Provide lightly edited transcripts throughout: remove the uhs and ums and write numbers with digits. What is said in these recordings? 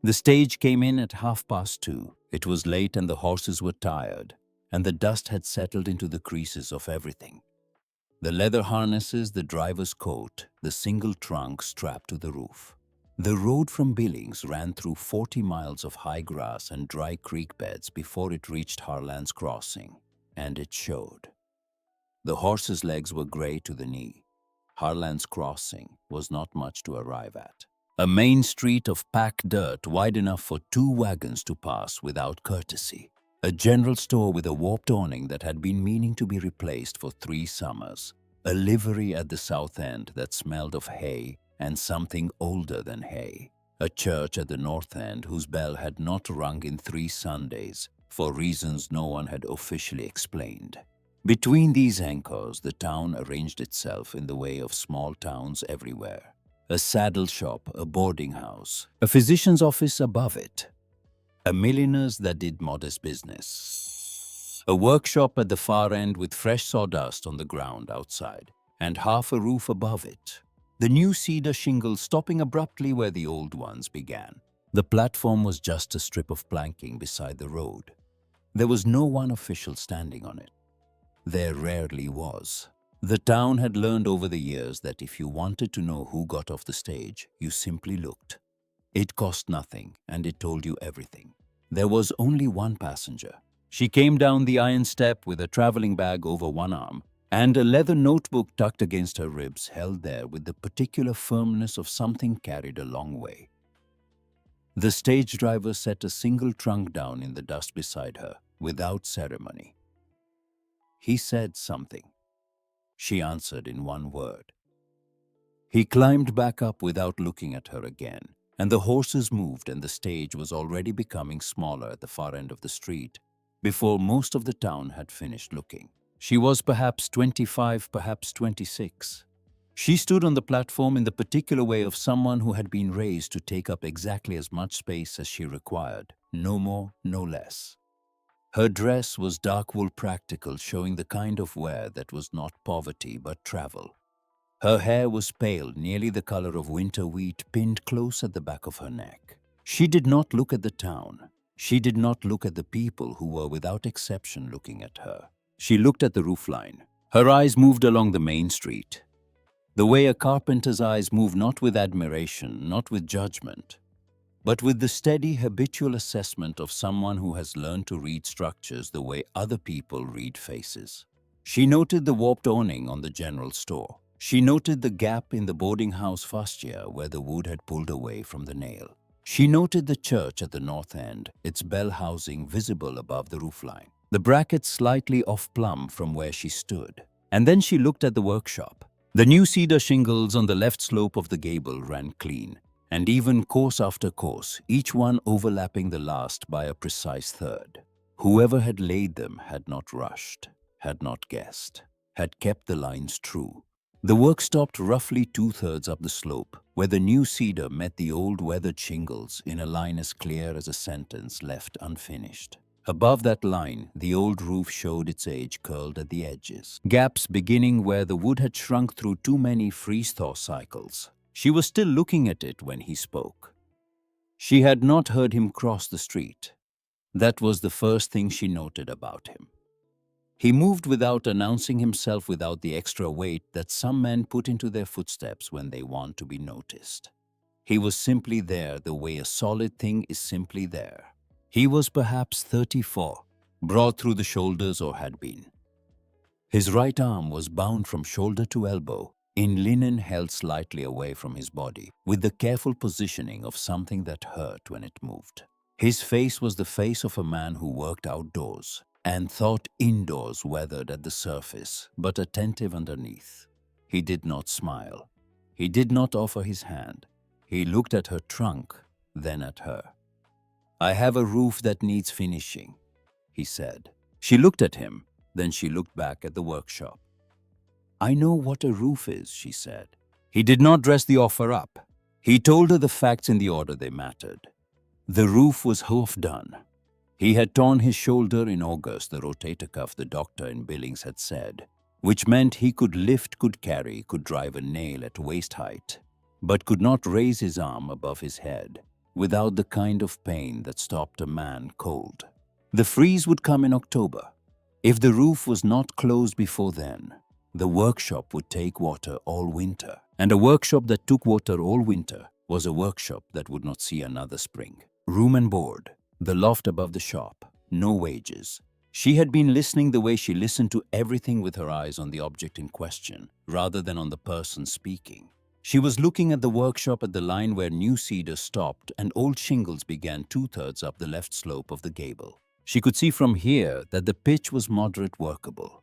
The stage came in at 2:30. It was late and the horses were tired, and the dust had settled into the creases of everything. The leather harnesses, the driver's coat, the single trunk strapped to the roof. The road from Billings ran through 40 miles of high grass and dry creek beds before it reached Harlan's Crossing, and it showed. The horses' legs were gray to the knee. Harlan's Crossing was not much to arrive at. A main street of packed dirt wide enough for 2 wagons to pass without courtesy. A general store with a warped awning that had been meaning to be replaced for 3 summers. A livery at the south end that smelled of hay and something older than hay. A church at the north end whose bell had not rung in 3 Sundays for reasons no one had officially explained. Between these anchors, the town arranged itself in the way of small towns everywhere. A saddle shop, a boarding house, a physician's office above it, a milliner's that did modest business, a workshop at the far end with fresh sawdust on the ground outside, and half a roof above it. The new cedar shingles stopping abruptly where the old ones began. The platform was just a strip of planking beside the road. There was no one official standing on it. There rarely was. The town had learned over the years that if you wanted to know who got off the stage, you simply looked. It cost nothing, and it told you everything. There was only one passenger. She came down the iron step with a traveling bag over one arm, and a leather notebook tucked against her ribs held there with the particular firmness of something carried a long way. The stage driver set a single trunk down in the dust beside her, without ceremony. He said something. She answered in one word. He climbed back up without looking at her again, and the horses moved and the stage was already becoming smaller at the far end of the street before most of the town had finished looking. She was perhaps 25, perhaps 26. She stood on the platform in the particular way of someone who had been raised to take up exactly as much space as she required, no more, no less. Her dress was dark wool practical, showing the kind of wear that was not poverty but travel. Her hair was pale, nearly the color of winter wheat, pinned close at the back of her neck. She did not look at the town. She did not look at the people who were without exception looking at her. She looked at the roofline. Her eyes moved along the main street. The way a carpenter's eyes move, not with admiration, not with judgment, but with the steady, habitual assessment of someone who has learned to read structures the way other people read faces. She noted the warped awning on the general store. She noted the gap in the boarding house fascia where the wood had pulled away from the nail. She noted the church at the north end, its bell housing visible above the roofline, the brackets slightly off plumb from where she stood. And then she looked at the workshop. The new cedar shingles on the left slope of the gable ran clean, and even course after course, each one overlapping the last by a precise third. Whoever had laid them had not rushed, had not guessed, had kept the lines true. The work stopped roughly 2/3 up the slope, where the new cedar met the old weathered shingles in a line as clear as a sentence left unfinished. Above that line, the old roof showed its age curled at the edges, gaps beginning where the wood had shrunk through too many freeze-thaw cycles. She was still looking at it when he spoke. She had not heard him cross the street. That was the first thing she noted about him. He moved without announcing himself, without the extra weight that some men put into their footsteps when they want to be noticed. He was simply there the way a solid thing is simply there. He was perhaps 34, broad through the shoulders or had been. His right arm was bound from shoulder to elbow, in linen held slightly away from his body, with the careful positioning of something that hurt when it moved. His face was the face of a man who worked outdoors and thought indoors, weathered at the surface, but attentive underneath. He did not smile. He did not offer his hand. He looked at her trunk, then at her. "I have a roof that needs finishing," he said. She looked at him, then she looked back at the workshop. "I know what a roof is," she said. He did not dress the offer up. He told her the facts in the order they mattered. The roof was half done. He had torn his shoulder in August, the rotator cuff the doctor in Billings had said, which meant he could lift, could carry, could drive a nail at waist height, but could not raise his arm above his head. without the kind of pain that stopped a man cold. The freeze would come in October. If the roof was not closed before then, the workshop would take water all winter. And a workshop that took water all winter was a workshop that would not see another spring. Room and board, the loft above the shop, no wages. She had been listening the way she listened to everything, with her eyes on the object in question, rather than on the person speaking. She was looking at the workshop at the line where new cedar stopped and old shingles began 2/3 up the left slope of the gable. She could see from here that the pitch was moderate workable,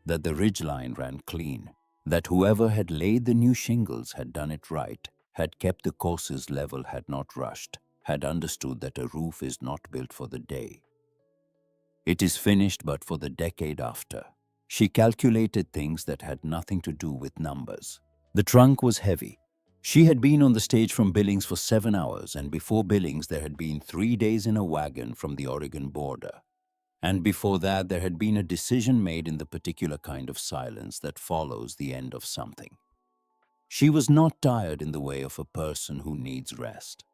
that the ridgeline ran clean, that whoever had laid the new shingles had done it right, had kept the courses level, had not rushed, had understood that a roof is not built for the day. It is finished but for the decade after. She calculated things that had nothing to do with numbers. The trunk was heavy. She had been on the stage from Billings for 7 hours, and before Billings there had been 3 days in a wagon from the Oregon border. And before that there had been a decision made in the particular kind of silence that follows the end of something. She was not tired in the way of a person who needs rest.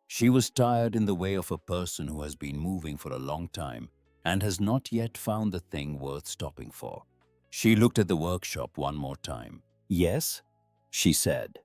She was tired in the way of a person who has been moving for a long time and has not yet found the thing worth stopping for. She looked at the workshop one more time. "Yes?" she said.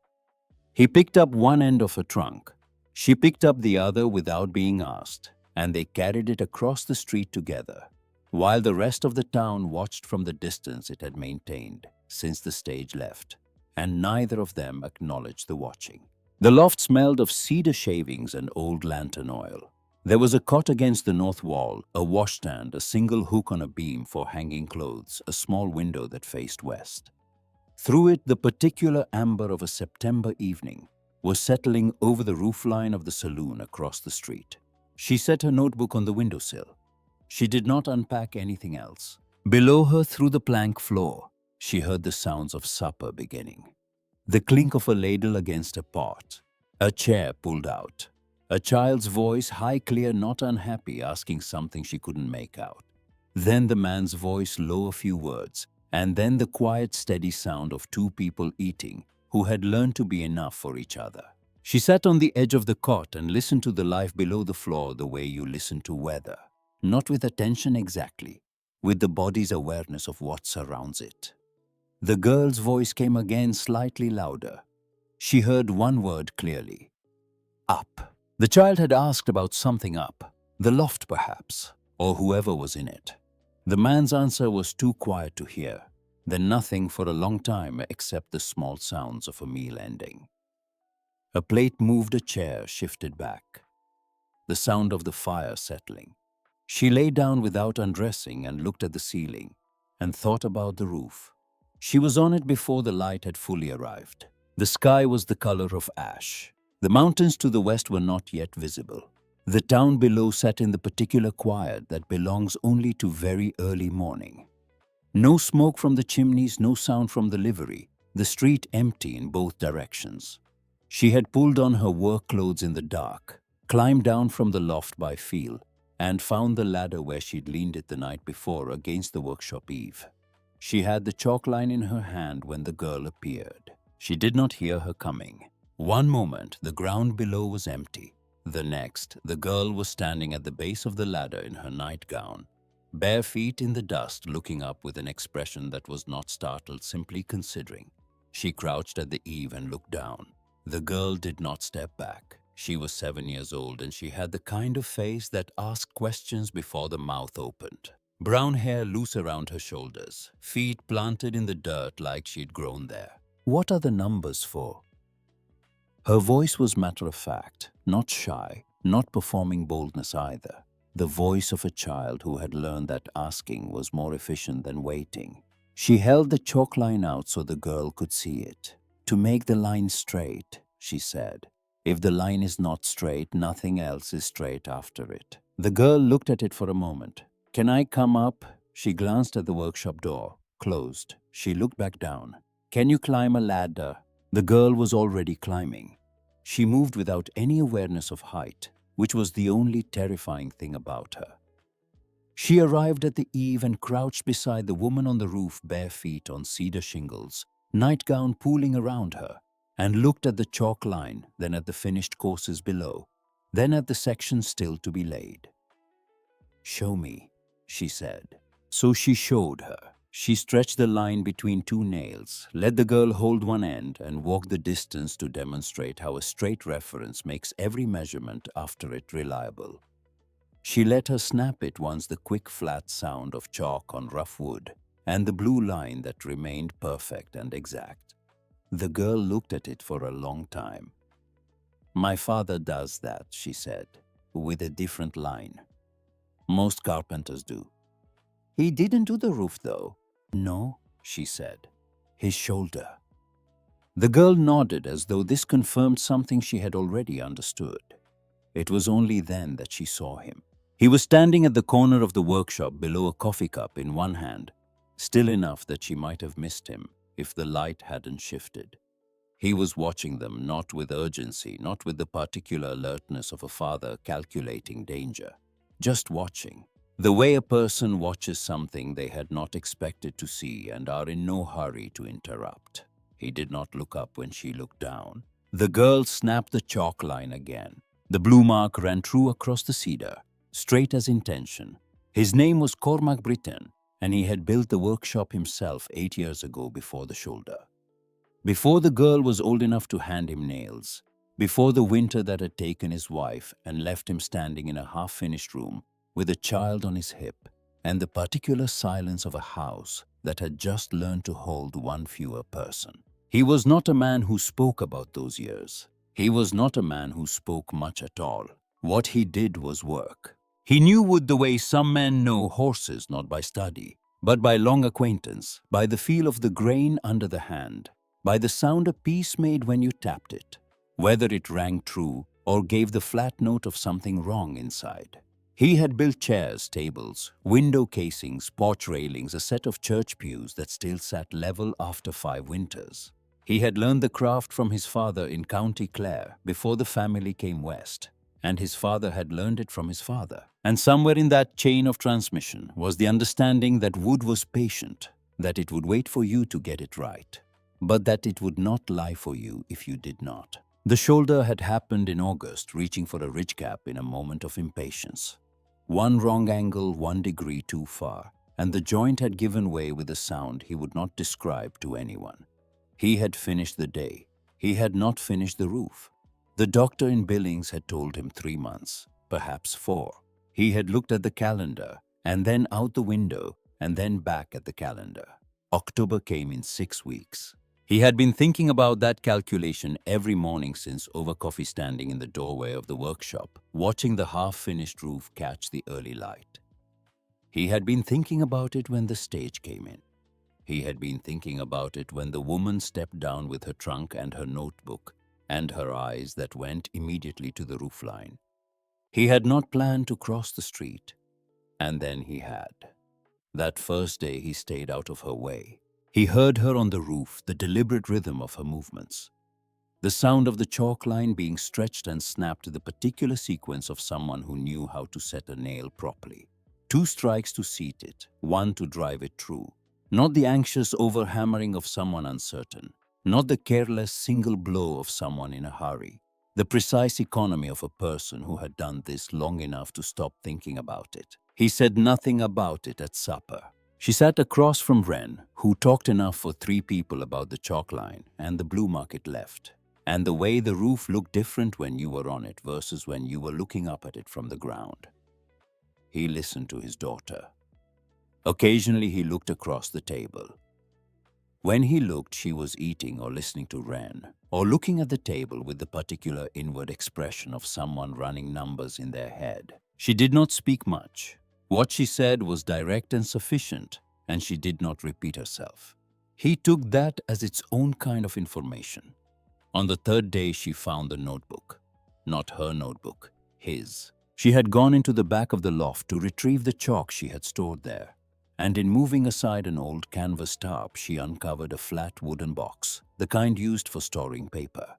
He picked up one end of her trunk. She picked up the other without being asked, and they carried it across the street together, while the rest of the town watched from the distance it had maintained since the stage left, and neither of them acknowledged the watching. The loft smelled of cedar shavings and old lantern oil. There was a cot against the north wall, a washstand, a single hook on a beam for hanging clothes, a small window that faced west. Through it, the particular amber of a September evening was settling over the roofline of the saloon across the street. She set her notebook on the windowsill. She did not unpack anything else. Below her, through the plank floor, she heard the sounds of supper beginning. The clink of a ladle against a pot, a chair pulled out, a child's voice, high, clear, not unhappy, asking something she couldn't make out. Then the man's voice, low, a few words, and then the quiet, steady sound of two people eating who had learned to be enough for each other. She sat on the edge of the cot and listened to the life below the floor the way you listen to weather, not with attention exactly, with the body's awareness of what surrounds it. The girl's voice came again, slightly louder. She heard one word clearly. Up. The child had asked about something up, the loft perhaps, or whoever was in it. The man's answer was too quiet to hear, then nothing for a long time except the small sounds of a meal ending. A plate moved, a chair shifted back. The sound of the fire settling. She lay down without undressing and looked at the ceiling and thought about the roof. She was on it before the light had fully arrived. The sky was the color of ash. The mountains to the west were not yet visible. The town below sat in the particular quiet that belongs only to very early morning. No smoke from the chimneys, no sound from the livery, the street empty in both directions. She had pulled on her work clothes in the dark, climbed down from the loft by feel, and found the ladder where she'd leaned it the night before against the workshop eave. She had the chalk line in her hand when the girl appeared. She did not hear her coming. One moment, the ground below was empty. The next, the girl was standing at the base of the ladder in her nightgown, bare feet in the dust, looking up with an expression that was not startled, simply considering. She crouched at the eave and looked down. The girl did not step back. She was 7 years old, and she had the kind of face that asked questions before the mouth opened. Brown hair loose around her shoulders, feet planted in the dirt like she'd grown there. "What are the numbers for?" Her voice was matter-of-fact, not shy, not performing boldness either. The voice of a child who had learned that asking was more efficient than waiting. She held the chalk line out so the girl could see it. "To make the line straight," she said. "If the line is not straight, nothing else is straight after it." The girl looked at it for a moment. "Can I come up?" She glanced at the workshop door. Closed. She looked back down. "Can you climb a ladder?" The girl was already climbing. She moved without any awareness of height, which was the only terrifying thing about her. She arrived at the eave and crouched beside the woman on the roof, bare feet on cedar shingles, nightgown pooling around her, and looked at the chalk line, then at the finished courses below. then at the section still to be laid. "Show me," she said. So she showed her. She stretched the line between two nails, let the girl hold one end, and walk the distance to demonstrate how a straight reference makes every measurement after it reliable. She let her snap it once, the quick flat sound of chalk on rough wood, and the blue line that remained perfect and exact. The girl looked at it for a long time. "My father does that," she said, "with a different line. Most carpenters do." "He didn't do the roof, though." "No," she said. "His shoulder." The girl nodded as though this confirmed something she had already understood. It was only then that she saw him. He was standing at the corner of the workshop below, a coffee cup in one hand, still enough that she might have missed him if the light hadn't shifted. He was watching them, not with urgency, not with the particular alertness of a father calculating danger. Just watching. The way a person watches something they had not expected to see and are in no hurry to interrupt. He did not look up when she looked down. The girl snapped the chalk line again. The blue mark ran true across the cedar, straight as intention. His name was Cormac Britton, and he had built the workshop himself 8 years ago, before the shoulder. Before the girl was old enough to hand him nails, before the winter that had taken his wife and left him standing in a half-finished room with a child on his hip, and the particular silence of a house that had just learned to hold one fewer person. He was not a man who spoke about those years. He was not a man who spoke much at all. What he did was work. He knew wood the way some men know horses, not by study, but by long acquaintance, by the feel of the grain under the hand, by the sound a piece made when you tapped it, whether it rang true or gave the flat note of something wrong inside. He had built chairs, tables, window casings, porch railings, a set of church pews that still sat level after 5 winters. He had learned the craft from his father in County Clare before the family came west, and his father had learned it from his father. And somewhere in that chain of transmission was the understanding that wood was patient, that it would wait for you to get it right, but that it would not lie for you if you did not. The shoulder had happened in August, reaching for a ridge cap in a moment of impatience. One wrong angle, 1 degree too far, and the joint had given way with a sound he would not describe to anyone. He had finished the day. He had not finished the roof. The doctor in Billings had told him 3 months, perhaps 4. He had looked at the calendar, and then out the window, and then back at the calendar. October came in 6 weeks. He had been thinking about that calculation every morning since, over coffee, standing in the doorway of the workshop, watching the half-finished roof catch the early light. He had been thinking about it when the stage came in. He had been thinking about it when the woman stepped down with her trunk and her notebook, and her eyes that went immediately to the roofline. He had not planned to cross the street, and then he had. That first day he stayed out of her way. He heard her on the roof, the deliberate rhythm of her movements. The sound of the chalk line being stretched and snapped to the particular sequence of someone who knew how to set a nail properly. 2 strikes to seat it, 1 to drive it true. Not the anxious overhammering of someone uncertain. Not the careless single blow of someone in a hurry. The precise economy of a person who had done this long enough to stop thinking about it. He said nothing about it at supper. She sat across from Wren, who talked enough for 3 people about the chalk line and the blue market left, and the way the roof looked different when you were on it versus when you were looking up at it from the ground. He listened to his daughter. Occasionally he looked across the table. When he looked, she was eating or listening to Wren, or looking at the table with the particular inward expression of someone running numbers in their head. She did not speak much. What she said was direct and sufficient, and she did not repeat herself. He took that as its own kind of information. On the 3rd day she found the notebook. Not her notebook, his. She had gone into the back of the loft to retrieve the chalk she had stored there, and in moving aside an old canvas tarp, she uncovered a flat wooden box, the kind used for storing paper.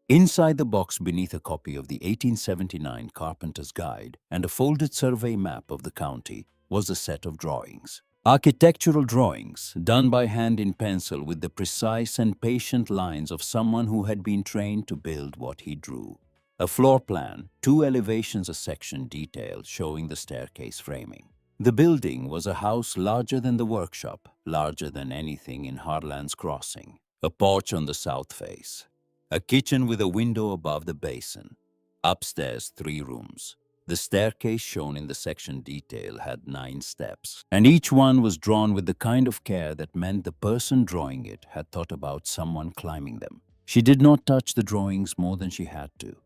Inside the box, beneath a copy of the 1879 Carpenter's Guide and a folded survey map of the county, was a set of drawings. Architectural drawings, done by hand in pencil with the precise and patient lines of someone who had been trained to build what he drew. A floor plan, 2 elevations a section detailed showing the staircase framing. The building was a house larger than the workshop, larger than anything in Harlan's Crossing. A porch on the south face. A kitchen with a window above the basin. Upstairs, 3 rooms. The staircase shown in the section detail had 9 steps, and each one was drawn with the kind of care that meant the person drawing it had thought about someone climbing them. She did not touch the drawings more than she had to.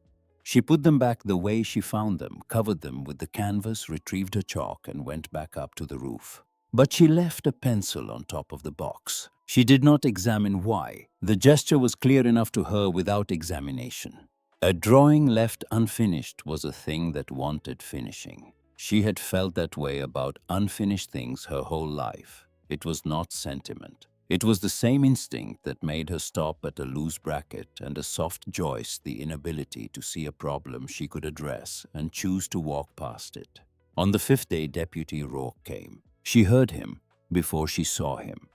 She put them back the way she found them, covered them with the canvas, retrieved her chalk, and went back up to the roof. But she left a pencil on top of the box. She did not examine why. The gesture was clear enough to her without examination. A drawing left unfinished was a thing that wanted finishing. She had felt that way about unfinished things her whole life. It was not sentiment. It was the same instinct that made her stop at a loose bracket and a soft joist, the inability to see a problem she could address and choose to walk past it. On the 5th day, Deputy Rourke came. She heard him before she saw him.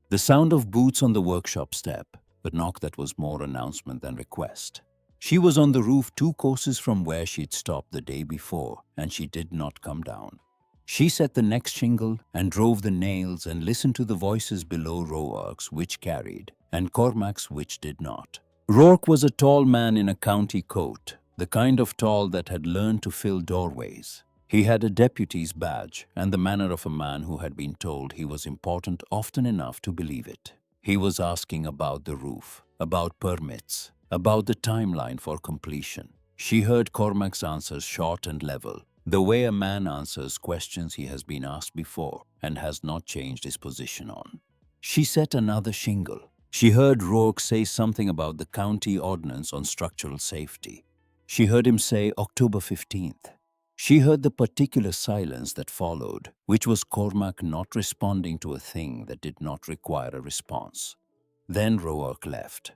The sound of boots on the workshop step, a knock that was more announcement than request. She was on the roof 2 courses from where she'd stopped the day before, and she did not come down. She set the next shingle and drove the nails and listened to the voices below Rourke's, which carried, and Cormac's, which did not. Rourke was a tall man in a county coat, the kind of tall that had learned to fill doorways. He had a deputy's badge and the manner of a man who had been told he was important often enough to believe it. He was asking about the roof, about permits, about the timeline for completion. She heard Cormac's answers short and level, the way a man answers questions he has been asked before and has not changed his position on. She set another shingle. She heard Rourke say something about the county ordinance on structural safety. She heard him say October 15th. She heard the particular silence that followed, which was Cormac not responding to a thing that did not require a response. Then Rourke left.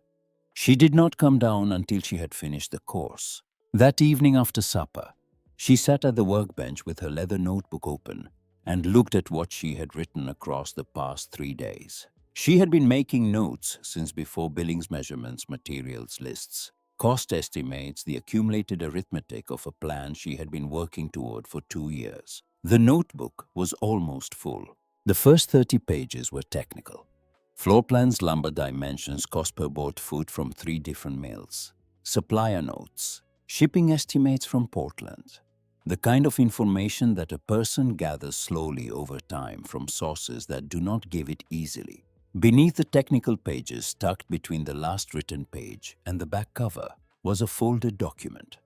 She did not come down until she had finished the course. That evening after supper, she sat at the workbench with her leather notebook open and looked at what she had written across the past 3 days. She had been making notes since before billings measurements, materials lists, cost estimates, the accumulated arithmetic of a plan she had been working toward for 2 years. The notebook was almost full. The first 30 pages were technical. Floor plans, lumber dimensions, cost per board foot from 3 different mills, supplier notes, shipping estimates from Portland, the kind of information that a person gathers slowly over time from sources that do not give it easily. Beneath the technical pages, tucked between the last written page and the back cover, was a folded document.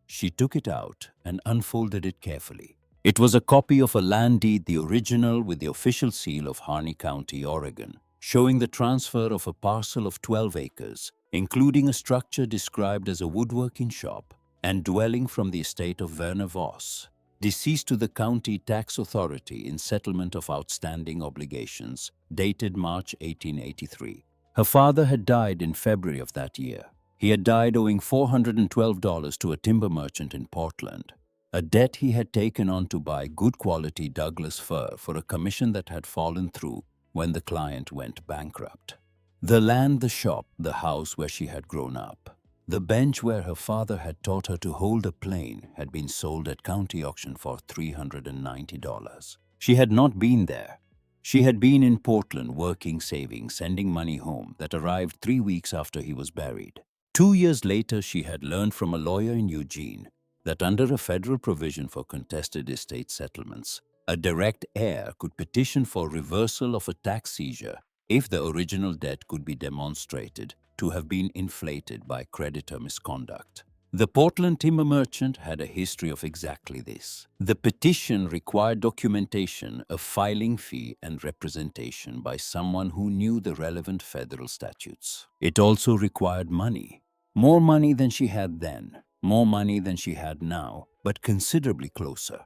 She took it out and unfolded it carefully. It was a copy of a land deed, the original with the official seal of Harney County, Oregon, showing the transfer of a parcel of 12 acres, including a structure described as a woodworking shop and dwelling from the estate of Werner Voss, deceased, to the county tax authority in settlement of outstanding obligations, dated March 1883. Her father had died in February of that year. He had died owing $412 to a timber merchant in Portland, a debt he had taken on to buy good quality Douglas fir for a commission that had fallen through when the client went bankrupt. The land, the shop, the house where she had grown up, the bench where her father had taught her to hold a plane had been sold at county auction for $390. She had not been there. She had been in Portland working, saving, sending money home that arrived 3 weeks after he was buried. 2 years later, she had learned from a lawyer in Eugene that under a federal provision for contested estate settlements, a direct heir could petition for reversal of a tax seizure if the original debt could be demonstrated to have been inflated by creditor misconduct. The Portland timber merchant had a history of exactly this. The petition required documentation, a filing fee, and representation by someone who knew the relevant federal statutes. It also required money. More money than she had then, more money than she had now, but considerably closer.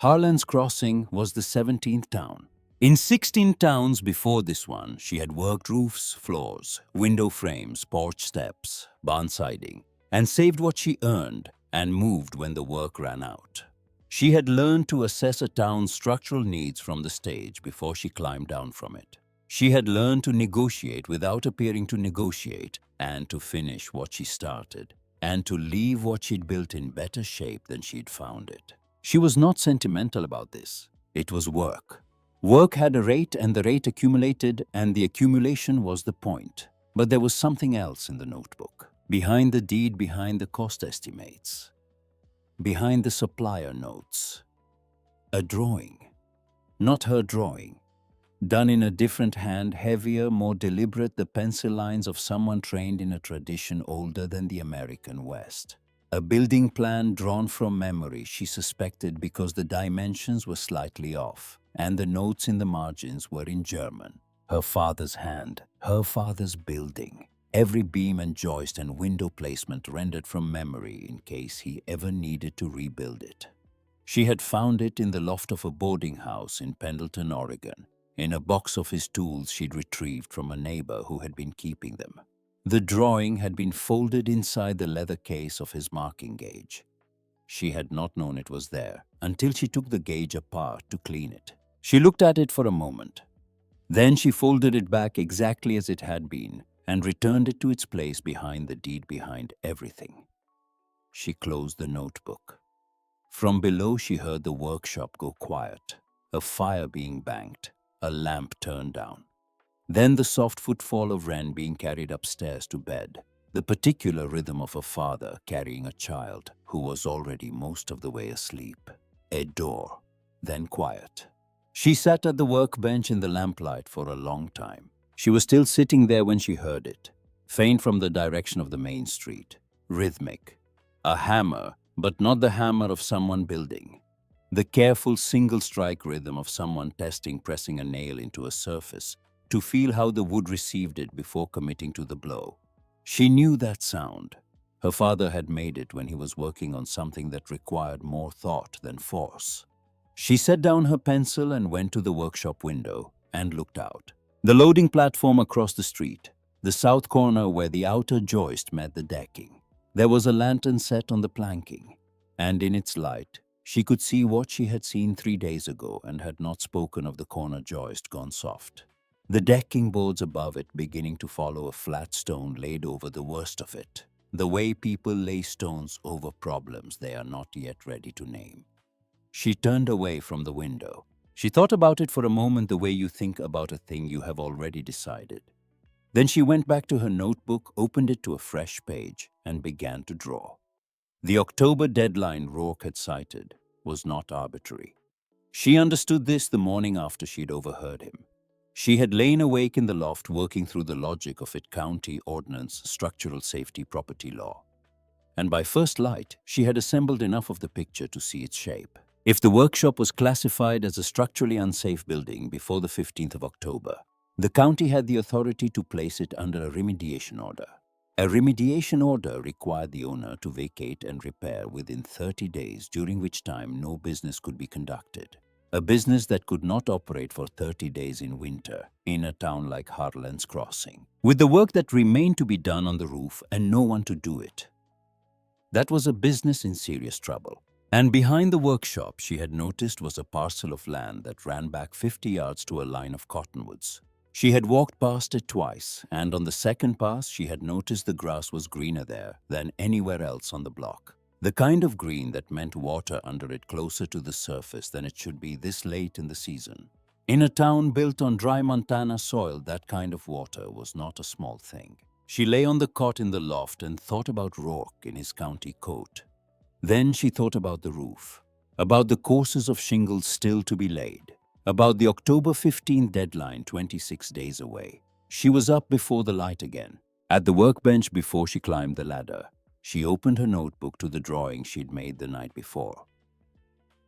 Harlan's Crossing was the 17th town. In 16 towns before this one, she had worked roofs, floors, window frames, porch steps, barn siding, and saved what she earned and moved when the work ran out. She had learned to assess a town's structural needs from the stage before she climbed down from it. She had learned to negotiate without appearing to negotiate and to finish what she started. and to leave what she'd built in better shape than she'd found it. She was not sentimental about this. It was work. Work had a rate, and the rate accumulated, and the accumulation was the point. But there was something else in the notebook. Behind the deed, behind the cost estimates, behind the supplier notes. A drawing. Not her drawing. Done in a different hand, heavier, more deliberate, the pencil lines of someone trained in a tradition older than the American West. A building plan drawn from memory, she suspected, because the dimensions were slightly off, and the notes in the margins were in German. Her father's hand, her father's building. Every beam and joist and window placement rendered from memory in case he ever needed to rebuild it. She had found it in the loft of a boarding house in Pendleton, Oregon, in a box of his tools she'd retrieved from a neighbor who had been keeping them. The drawing had been folded inside the leather case of his marking gauge. She had not known it was there until she took the gauge apart to clean it. She looked at it for a moment. Then she folded it back exactly as it had been and returned it to its place behind the deed, behind everything. She closed the notebook. From below she heard the workshop go quiet, a fire being banked, a lamp turned down. Then the soft footfall of Wren being carried upstairs to bed, the particular rhythm of a father carrying a child who was already most of the way asleep. A door, then quiet. She sat at the workbench in the lamplight for a long time. She was still sitting there when she heard it, faint from the direction of the main street, rhythmic. A hammer, but not the hammer of someone building. The careful single-strike rhythm of someone pressing a nail into a surface to feel how the wood received it before committing to the blow. She knew that sound. Her father had made it when he was working on something that required more thought than force. She set down her pencil and went to the workshop window and looked out. The loading platform across the street, the south corner where the outer joist met the decking. There was a lantern set on the planking, and in its light, she could see what she had seen 3 days ago and had not spoken of, the corner joist gone soft. The decking boards above it beginning to follow a flat stone laid over the worst of it, the way people lay stones over problems they are not yet ready to name. She turned away from the window. She thought about it for a moment, the way you think about a thing you have already decided. Then she went back to her notebook, opened it to a fresh page, and began to draw. The October deadline Rourke had cited was not arbitrary. She understood this the morning after she'd overheard him. She had lain awake in the loft working through the logic of it, county ordinance, structural safety, property law. And by first light, she had assembled enough of the picture to see its shape. If the workshop was classified as a structurally unsafe building before the 15th of October, the county had the authority to place it under a remediation order. A remediation order required the owner to vacate and repair within 30 days, during which time no business could be conducted. A business that could not operate for 30 days in winter in a town like Harlan's Crossing, with the work that remained to be done on the roof and no one to do it. That was a business in serious trouble. And behind the workshop, she had noticed, was a parcel of land that ran back 50 yards to a line of cottonwoods. She had walked past it twice, and on the second pass she had noticed the grass was greener there than anywhere else on the block. The kind of green that meant water under it closer to the surface than it should be this late in the season. In a town built on dry Montana soil, that kind of water was not a small thing. She lay on the cot in the loft and thought about Rourke in his county coat. Then she thought about the roof, about the courses of shingles still to be laid, about the October 15th deadline 26 days away. She was up before the light again, at the workbench before she climbed the ladder. She opened her notebook to the drawing she'd made the night before.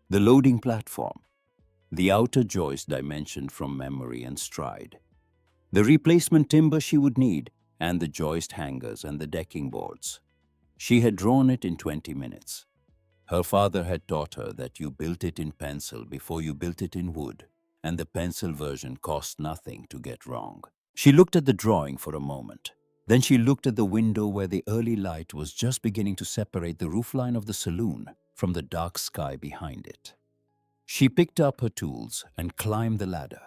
The loading platform, the outer joist dimensioned from memory and stride, the replacement timber she would need, and the joist hangers and the decking boards. She had drawn it in 20 minutes. Her father had taught her that you built it in pencil before you built it in wood, and the pencil version cost nothing to get wrong. She looked at the drawing for a moment. Then she looked at the window where the early light was just beginning to separate the roofline of the saloon from the dark sky behind it. She picked up her tools and climbed the ladder.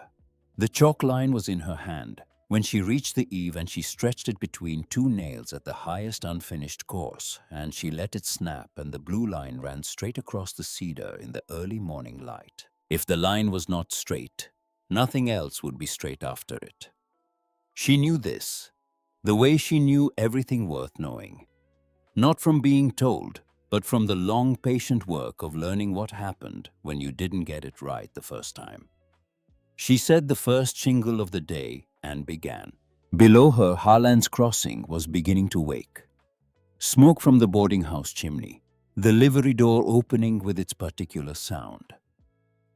The chalk line was in her hand, When she reached the eave and she stretched it between two nails at the highest unfinished course, and she let it snap and the blue line ran straight across the cedar in the early morning light. If the line was not straight, nothing else would be straight after it. She knew this, the way she knew everything worth knowing. Not from being told, but from the long, patient work of learning what happened when you didn't get it right the first time. She said the first shingle of the day and began. Below her, Harlan's crossing was beginning to wake. Smoke from the boarding house chimney, the livery door opening with its particular sound.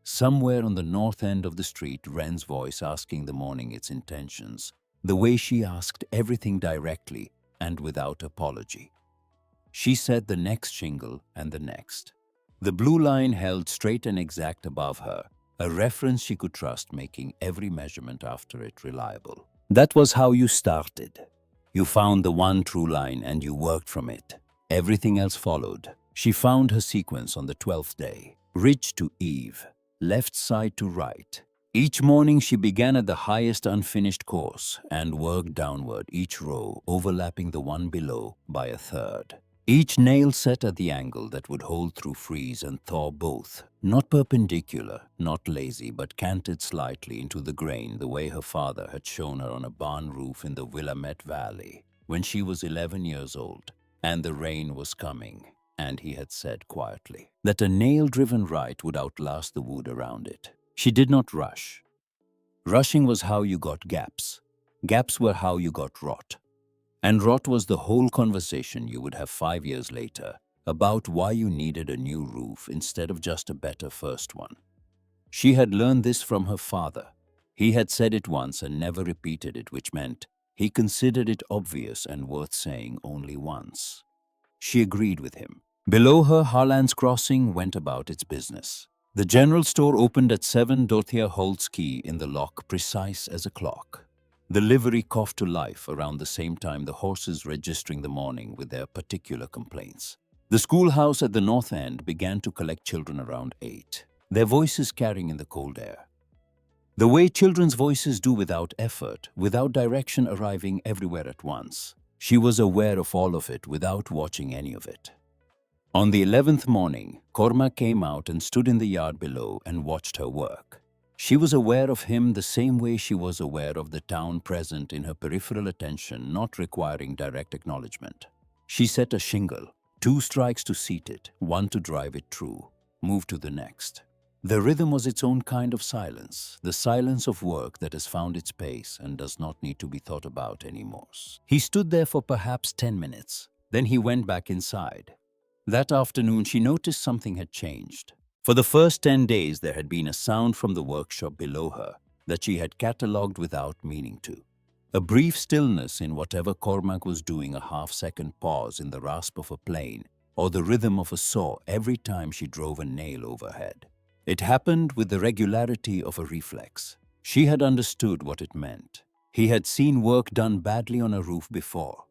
Somewhere on the north end of the street, Wren's voice asking the morning its intentions, the way she asked everything directly and without apology. She said the next shingle and the next. The blue line held straight and exact above her, a reference she could trust, making every measurement after it reliable. That was how you started. You found the one true line and you worked from it. Everything else followed. She found her sequence on the 12th day, ridge to eave, left side to right. Each morning she began at the highest unfinished course and worked downward each row, overlapping the one below by a third. Each nail set at the angle that would hold through freeze and thaw both, not perpendicular, not lazy, but canted slightly into the grain the way her father had shown her on a barn roof in the Willamette Valley when she was 11 years old and the rain was coming, and he had said quietly that a nail-driven right would outlast the wood around it. She did not rush. Rushing was how you got gaps. Gaps were how you got rot. And rot was the whole conversation you would have 5 years later about why you needed a new roof instead of just a better first one. She had learned this from her father. He had said it once and never repeated it, which meant he considered it obvious and worth saying only once. She agreed with him. Below her, Harlan's crossing went about its business. The general store opened at 7. Dorothea Holt's key in the lock, precise as a clock. The livery coughed to life around the same time, the horses registering the morning with their particular complaints. The schoolhouse at the north end began to collect children around 8, their voices carrying in the cold air. The way children's voices do, without effort, without direction, arriving everywhere at once. She was aware of all of it without watching any of it. On the 11th morning, Cormac came out and stood in the yard below and watched her work. She was aware of him the same way she was aware of the town, present in her peripheral attention, not requiring direct acknowledgement. She set a shingle, 2 strikes to seat it, 1 to drive it true, move to the next. The rhythm was its own kind of silence, the silence of work that has found its pace and does not need to be thought about anymore. He stood there for perhaps 10 minutes. Then he went back inside. That afternoon she noticed something had changed. For the first 10 days there had been a sound from the workshop below her that she had catalogued without meaning to. A brief stillness in whatever Cormac was doing, a half-second pause in the rasp of a plane or the rhythm of a saw every time she drove a nail overhead. It happened with the regularity of a reflex. She had understood what it meant. He had seen work done badly on a roof before.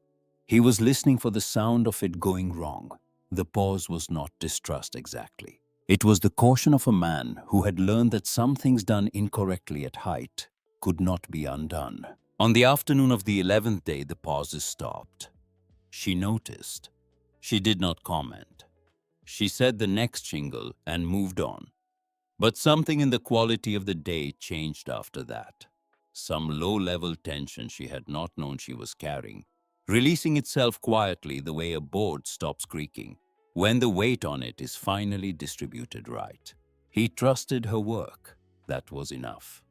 He was listening for the sound of it going wrong. The pause was not distrust exactly. It was the caution of a man who had learned that some things done incorrectly at height could not be undone. On the afternoon of the 11th day, the pauses stopped. She noticed. She did not comment. She said the next shingle and moved on. But something in the quality of the day changed after that. Some low-level tension she had not known she was carrying, releasing itself quietly the way a board stops creaking when the weight on it is finally distributed right. He trusted her work. That was enough.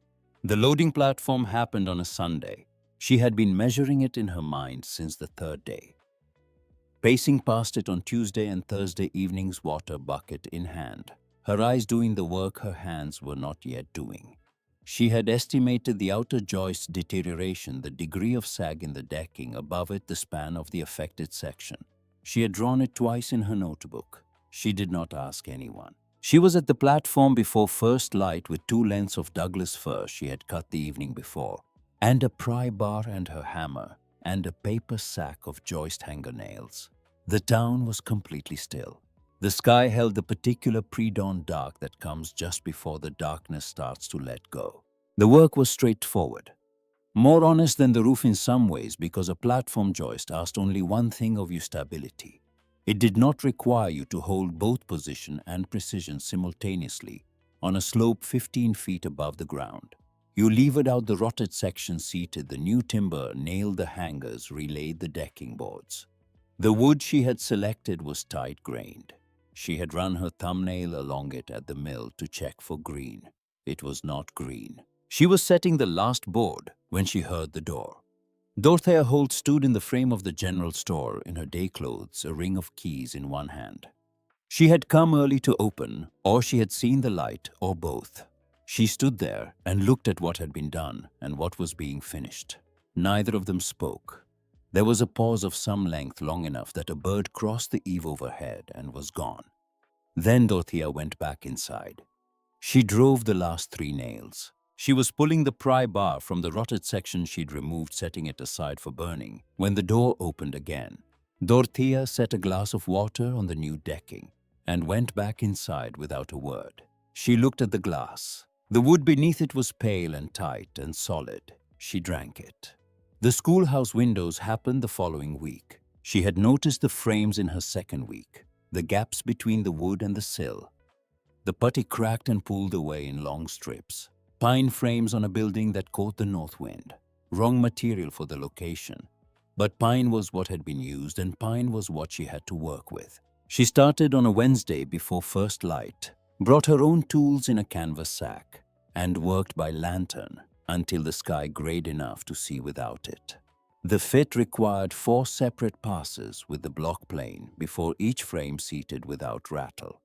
The loading platform happened on a Sunday. She had been measuring it in her mind since the 3rd day. Pacing past it on Tuesday and Thursday evenings, water bucket in hand, her eyes doing the work her hands were not yet doing. She had estimated the outer joist's deterioration, the degree of sag in the decking, above it the span of the affected section. She had drawn it twice in her notebook. She did not ask anyone. She was at the platform before first light with 2 lengths of Douglas fir she had cut the evening before, and a pry bar and her hammer, and a paper sack of joist hanger nails. The town was completely still. The sky held the particular pre-dawn dark that comes just before the darkness starts to let go. The work was straightforward. More honest than the roof in some ways, because a platform joist asked only one thing of you: stability. It did not require you to hold both position and precision simultaneously on a slope 15 feet above the ground. You levered out the rotted section, seated the new timber, nailed the hangers, relaid the decking boards. The wood she had selected was tight-grained. She had run her thumbnail along it at the mill to check for green. It was not green. She was setting the last board when she heard the door. Dorothea Holt stood in the frame of the general store in her day clothes, a ring of keys in one hand. She had come early to open, or she had seen the light, or both. She stood there and looked at what had been done and what was being finished. Neither of them spoke. There was a pause of some length, long enough that a bird crossed the eave overhead and was gone. Then Dorothea went back inside. She drove the last 3 nails. She was pulling the pry bar from the rotted section she'd removed, setting it aside for burning, when the door opened again. Dorothea set a glass of water on the new decking and went back inside without a word. She looked at the glass. The wood beneath it was pale and tight and solid. She drank it. The schoolhouse windows happened the following week. She had noticed the frames in her second week, the gaps between the wood and the sill. The putty cracked and pulled away in long strips. Pine frames on a building that caught the north wind. Wrong material for the location. But pine was what had been used, and pine was what she had to work with. She started on a Wednesday before first light, brought her own tools in a canvas sack, and worked by lantern until the sky grayed enough to see without it. The fit required 4 separate passes with the block plane before each frame seated without rattle.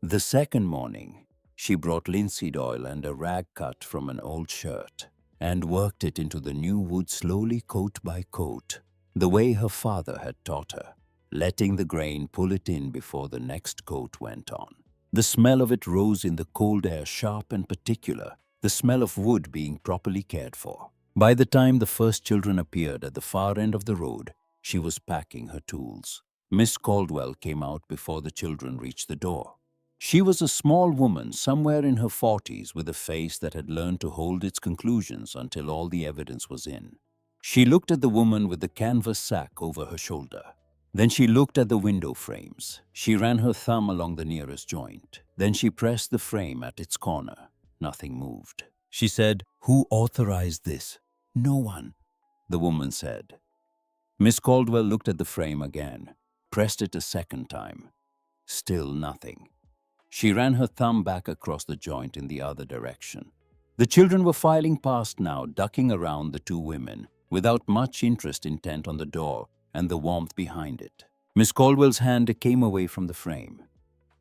The second morning, she brought linseed oil and a rag cut from an old shirt and worked it into the new wood slowly, coat by coat, the way her father had taught her, letting the grain pull it in before the next coat went on. The smell of it rose in the cold air, sharp and particular, the smell of wood being properly cared for. By the time the first children appeared at the far end of the road, she was packing her tools. Miss Caldwell came out before the children reached the door. She was a small woman, somewhere in her 40s, with a face that had learned to hold its conclusions until all the evidence was in. She looked at the woman with the canvas sack over her shoulder. Then she looked at the window frames. She ran her thumb along the nearest joint. Then she pressed the frame at its corner. Nothing moved. She said, "Who authorized this?" "No one," the woman said. Miss Caldwell looked at the frame again, pressed it a second time. Still nothing. She ran her thumb back across the joint in the other direction. The children were filing past now, ducking around the 2 women, without much interest, intent on the door and the warmth behind it. Miss Caldwell's hand came away from the frame.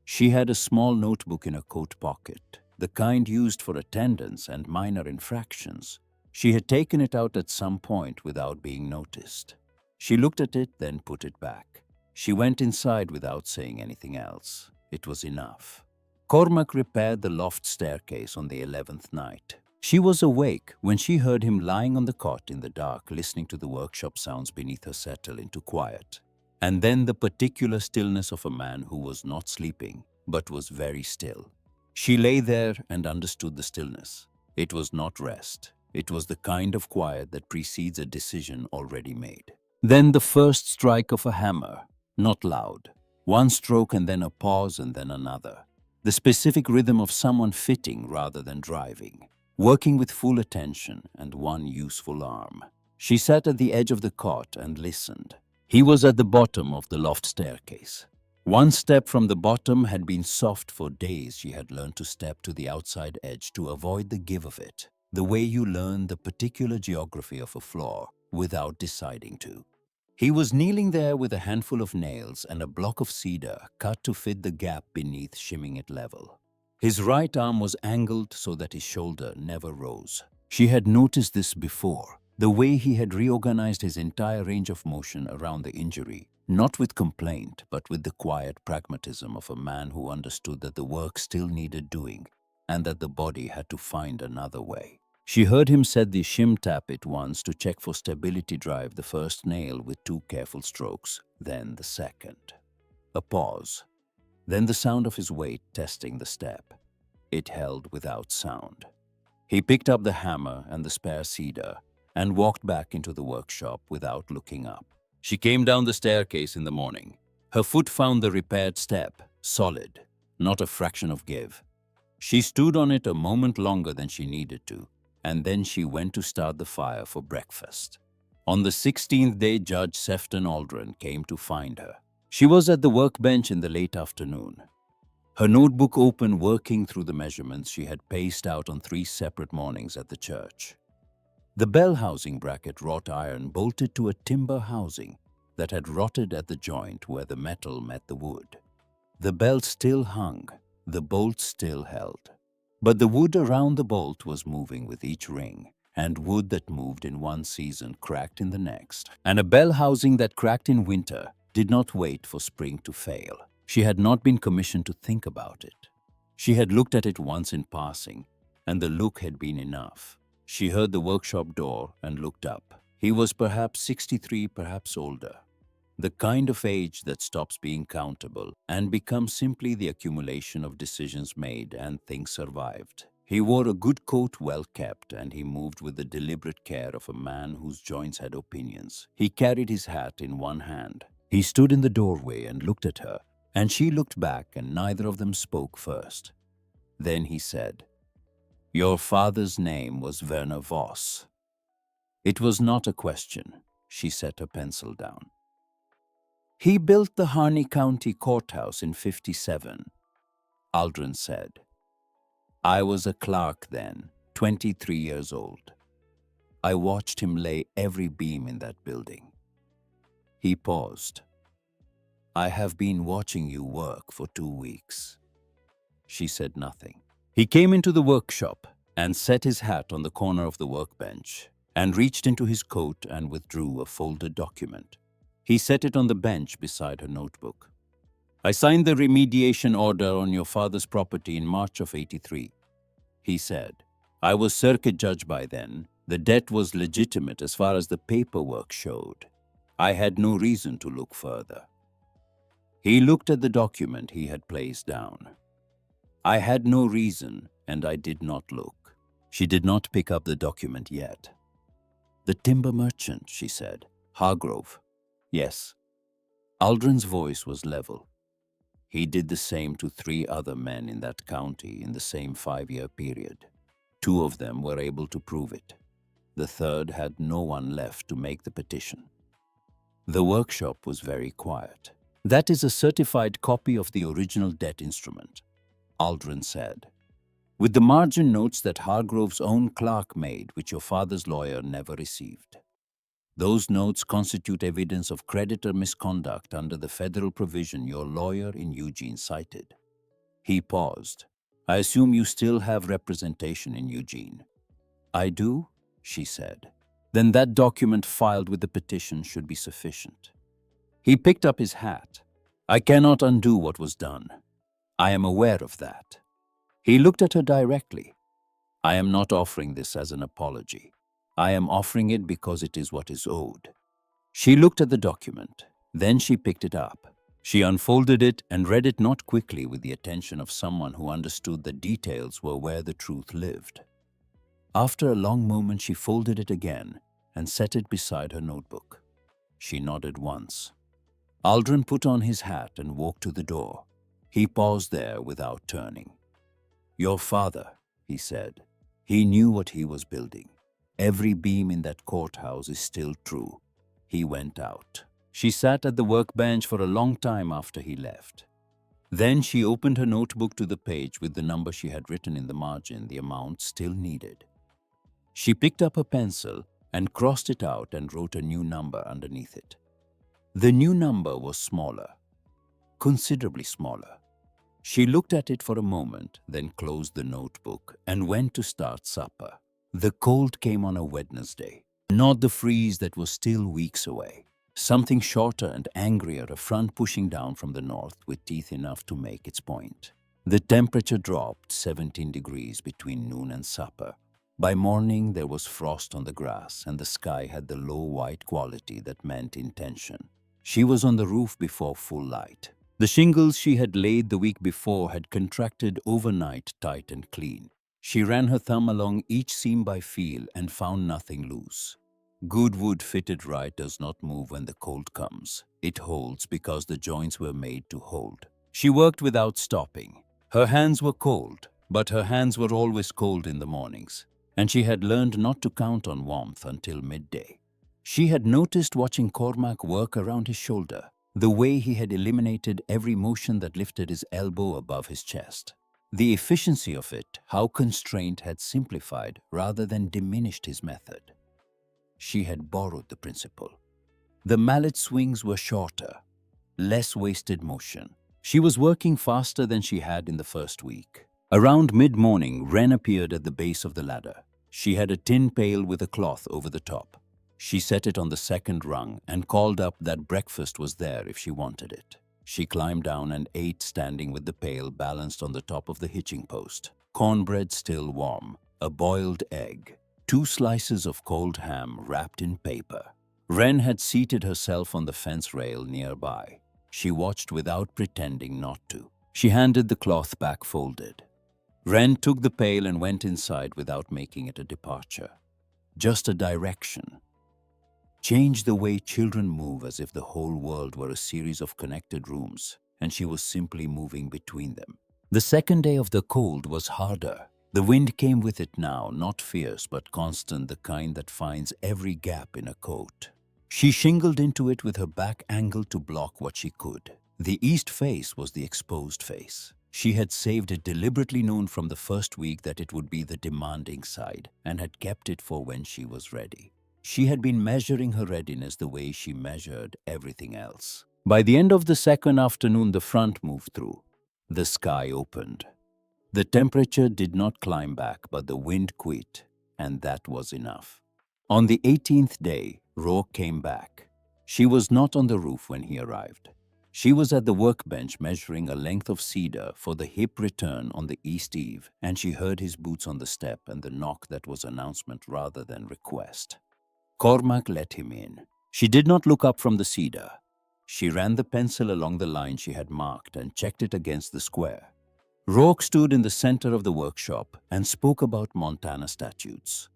She had a small notebook in her coat pocket, the kind used for attendance and minor infractions. She had taken it out at some point without being noticed. She looked at it, then put it back. She went inside without saying anything else. It was enough. Cormac repaired the loft staircase on the 11th night. She was awake when she heard him lying on the cot in the dark, listening to the workshop sounds beneath her settle into quiet. And then the particular stillness of a man who was not sleeping, but was very still. She lay there and understood the stillness. It was not rest. It was the kind of quiet that precedes a decision already made. Then the first strike of a hammer, not loud. One stroke and then a pause and then another. The specific rhythm of someone fitting rather than driving, working with full attention and one useful arm. She sat at the edge of the cot and listened. He was at the bottom of the loft staircase. One step from the bottom had been soft for days. She had learned to step to the outside edge to avoid the give of it, the way you learn the particular geography of a floor without deciding to. He was kneeling there with a handful of nails and a block of cedar cut to fit the gap beneath, shimming it level. His right arm was angled so that his shoulder never rose. She had noticed this before, the way he had reorganized his entire range of motion around the injury, not with complaint, but with the quiet pragmatism of a man who understood that the work still needed doing and that the body had to find another way. She heard him set the shim tap it once to check for stability, drive the first nail with 2 careful strokes, then the second. A pause. Then the sound of his weight testing the step. It held without sound. He picked up the hammer and the spare cedar and walked back into the workshop without looking up. She came down the staircase in the morning. Her foot found the repaired step, solid, not a fraction of give. She stood on it a moment longer than she needed to, and then she went to start the fire for breakfast. On the 16th day, Judge Sefton Aldrin came to find her. She was at the workbench in the late afternoon. Her notebook open, working through the measurements she had paced out on 3 separate mornings at the church. The bell housing bracket, wrought iron, bolted to a timber housing that had rotted at the joint where the metal met the wood. The bell still hung, the bolt still held. But the wood around the bolt was moving with each ring, and wood that moved in one season cracked in the next. And a bell housing that cracked in winter did not wait for spring to fail. She had not been commissioned to think about it. She had looked at it once in passing, and the look had been enough. She heard the workshop door and looked up. He was perhaps 63, perhaps older. The kind of age that stops being countable and becomes simply the accumulation of decisions made and things survived. He wore a good coat, well kept, and he moved with the deliberate care of a man whose joints had opinions. He carried his hat in one hand. He stood in the doorway and looked at her, and she looked back, and neither of them spoke first. Then he said, "Your father's name was Werner Voss." It was not a question. She set her pencil down. "He built the Harney County Courthouse in '57, Aldrin said. "I was a clerk then, 23 years old. I watched him lay every beam in that building." He paused. "I have been watching you work for 2 weeks." She said nothing. He came into the workshop and set his hat on the corner of the workbench and reached into his coat and withdrew a folded document. He set it on the bench beside her notebook. "I signed the remediation order on your father's property in March of '83, he said. "I was circuit judge by then. The debt was legitimate as far as the paperwork showed. I had no reason to look further." He looked at the document he had placed down. "I had no reason, and I did not look." She did not pick up the document yet. "The timber merchant," she said. "Hargrove." "Yes." Aldrin's voice was level. "He did the same to 3 other men in that county in the same 5-year period. 2 of them were able to prove it. The third had no one left to make the petition." The workshop was very quiet. "That is a certified copy of the original debt instrument," Aldrin said, "with the margin notes that Hargrove's own clerk made, which your father's lawyer never received. Those notes constitute evidence of creditor misconduct under the federal provision your lawyer in Eugene cited." He paused. "I assume you still have representation in Eugene." "I do," she said. "Then that document filed with the petition should be sufficient." He picked up his hat. "I cannot undo what was done. I am aware of that." He looked at her directly. "I am not offering this as an apology. I am offering it because it is what is owed." She looked at the document. Then she picked it up. She unfolded it and read it, not quickly, with the attention of someone who understood that details were where the truth lived. After a long moment, she folded it again and set it beside her notebook. She nodded once. Aldrin put on his hat and walked to the door. He paused there without turning. "Your father," he said. "He knew what he was building. Every beam in that courthouse is still true." He went out. She sat at the workbench for a long time after he left. Then she opened her notebook to the page with the number she had written in the margin, the amount still needed. She picked up her pencil and crossed it out and wrote a new number underneath it. The new number was smaller, considerably smaller. She looked at it for a moment, then closed the notebook and went to start supper. The cold came on a Wednesday, not the freeze that was still weeks away. Something shorter and angrier, a front pushing down from the north with teeth enough to make its point. The temperature dropped 17 degrees between noon and supper. By morning there was frost on the grass, and the sky had the low white quality that meant intention. She was on the roof before full light. The shingles she had laid the week before had contracted overnight, tight and clean. She ran her thumb along each seam by feel and found nothing loose. Good wood fitted right does not move when the cold comes. It holds because the joints were made to hold. She worked without stopping. Her hands were cold, but her hands were always cold in the mornings, and she had learned not to count on warmth until midday. She had noticed watching Cormac work around his shoulder, the way he had eliminated every motion that lifted his elbow above his chest. The efficiency of it, how constraint had simplified rather than diminished his method. She had borrowed the principle. The mallet swings were shorter, less wasted motion. She was working faster than she had in the first week. Around mid-morning, Wren appeared at the base of the ladder. She had a tin pail with a cloth over the top. She set it on the second rung and called up that breakfast was there if she wanted it. She climbed down and ate standing with the pail balanced on the top of the hitching post. Cornbread still warm, a boiled egg, 2 slices of cold ham wrapped in paper. Wren had seated herself on the fence rail nearby. She watched without pretending not to. She handed the cloth back folded. Wren took the pail and went inside without making it a departure. Just a direction. Change the way children move as if the whole world were a series of connected rooms, and she was simply moving between them. The second day of the cold was harder. The wind came with it now, not fierce but constant, the kind that finds every gap in a coat. She shingled into it with her back angled to block what she could. The east face was the exposed face. She had saved it, deliberately known from the first week that it would be the demanding side, and had kept it for when she was ready. She had been measuring her readiness the way she measured everything else. By the end of the second afternoon, the front moved through. The sky opened. The temperature did not climb back, but the wind quit, and that was enough. On the 18th day, Rourke came back. She was not on the roof when he arrived. She was at the workbench measuring a length of cedar for the hip return on the east eave, and she heard his boots on the step and the knock that was announcement rather than request. Cormac let him in. She did not look up from the cedar. She ran the pencil along the line she had marked and checked it against the square. Rourke stood in the center of the workshop and spoke about Montana statutes,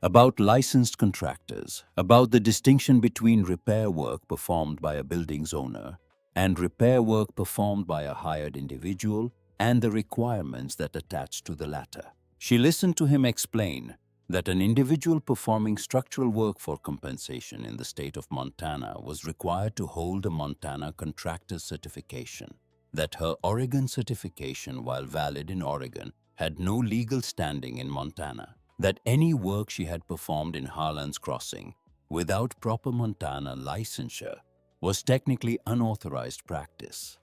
about licensed contractors, about the distinction between repair work performed by a building's owner and repair work performed by a hired individual, and the requirements that attach to the latter. She listened to him explain that an individual performing structural work for compensation in the state of Montana was required to hold a Montana contractor's certification, that her Oregon certification, while valid in Oregon, had no legal standing in Montana, that any work she had performed in Harlan's Crossing without proper Montana licensure was technically unauthorized practice.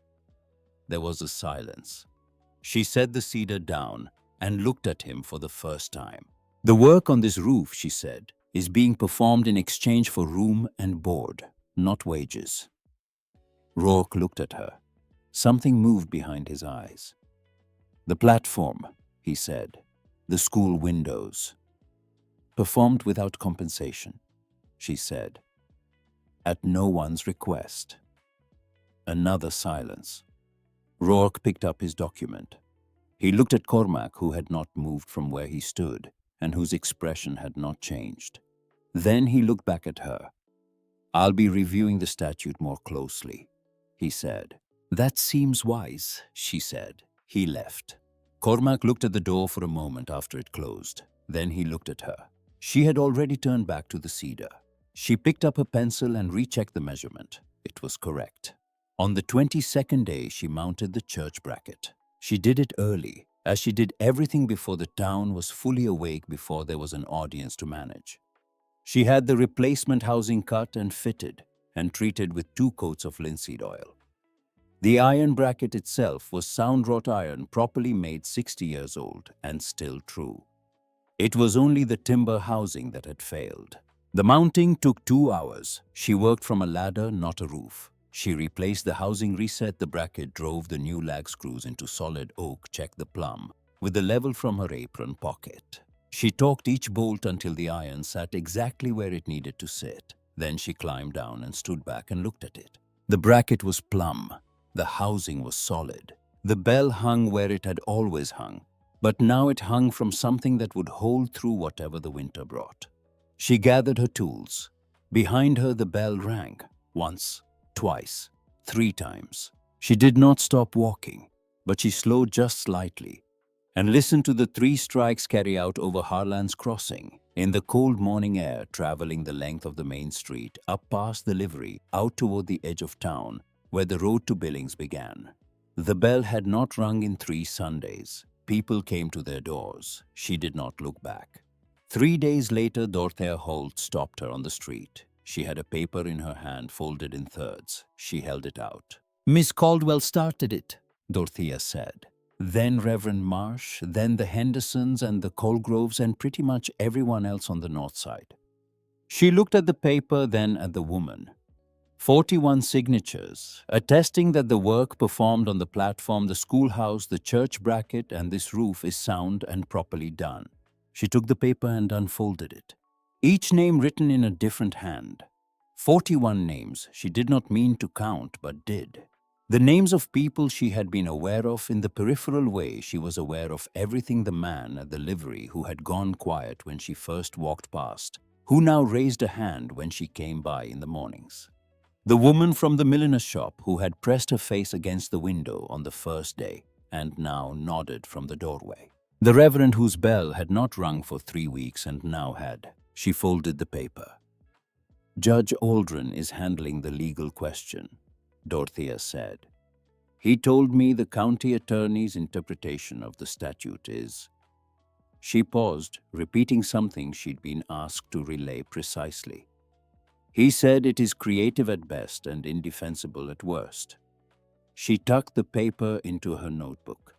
There was a silence. She set the cedar down and looked at him for the first time. The work on this roof, she said, is being performed in exchange for room and board, not wages. Rourke looked at her. Something moved behind his eyes. The platform, he said, the school windows. Performed without compensation, she said, at no one's request. Another silence. Rourke picked up his document. He looked at Cormac, who had not moved from where he stood and whose expression had not changed. Then he looked back at her. I'll be reviewing the statute more closely, he said. That seems wise, she said. He left. Cormac looked at the door for a moment after it closed. Then he looked at her. She had already turned back to the cedar. She picked up a pencil and rechecked the measurement. It was correct. On the 22nd day, she mounted the church bracket. She did it early, as she did everything before the town was fully awake, before there was an audience to manage. She had the replacement housing cut and fitted and treated with 2 coats of linseed oil. The iron bracket itself was sound wrought iron, properly made, 60 years old, and still true. It was only the timber housing that had failed. The mounting took 2 hours. She worked from a ladder, not a roof. She replaced the housing, reset the bracket, drove the new lag screws into solid oak, checked the plumb with the level from her apron pocket. She torqued each bolt until the iron sat exactly where it needed to sit. Then she climbed down and stood back and looked at it. The bracket was plumb. The housing was solid. The bell hung where it had always hung, but now it hung from something that would hold through whatever the winter brought. She gathered her tools. Behind her the bell rang. Once, twice, 3 times. She did not stop walking, but she slowed just slightly and listened to the 3 strikes carry out over Harlan's crossing, in the cold morning air, traveling the length of the main street, up past the livery, out toward the edge of town, where the road to Billings began. The bell had not rung in 3 Sundays. People came to their doors. She did not look back. 3 days later, Dorothea Holt stopped her on the street. She had a paper in her hand, folded in thirds. She held it out. "Miss Caldwell started it," Dorothea said. "Then Reverend Marsh, then the Hendersons and the Colgroves and pretty much everyone else on the north side." She looked at the paper, then at the woman. 41 signatures, attesting that the work performed on the platform, the schoolhouse, the church bracket, and this roof is sound and properly done. She took the paper and unfolded it. Each name written in a different hand. 41 names she did not mean to count, but did. The names of people she had been aware of in the peripheral way. She was aware of everything. The man at the livery who had gone quiet when she first walked past, who now raised a hand when she came by in the mornings. The woman from the milliner's shop who had pressed her face against the window on the first day and now nodded from the doorway. The reverend whose bell had not rung for 3 weeks and now had. She folded the paper. "Judge Aldrin is handling the legal question," Dorothea said. "He told me the county attorney's interpretation of the statute is—" She paused, repeating something she'd been asked to relay precisely. "He said it is creative at best and indefensible at worst." She tucked the paper into her notebook.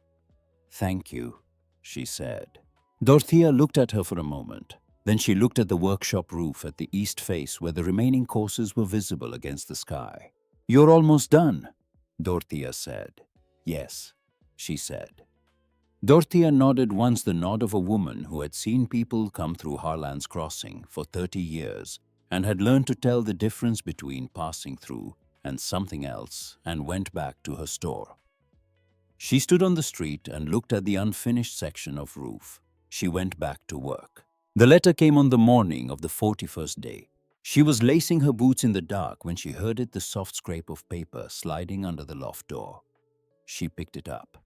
"Thank you," she said. Dorothea looked at her for a moment. Then she looked at the workshop roof at the east face where the remaining courses were visible against the sky. "You're almost done," Dorothea said. "Yes," she said. Dorothea nodded once, the nod of a woman who had seen people come through Harlan's crossing for 30 years and had learned to tell the difference between passing through and something else, and went back to her store. She stood on the street and looked at the unfinished section of roof. She went back to work. The letter came on the morning of the 41st day. She was lacing her boots in the dark when she heard the soft scrape of paper sliding under the loft door. She picked it up.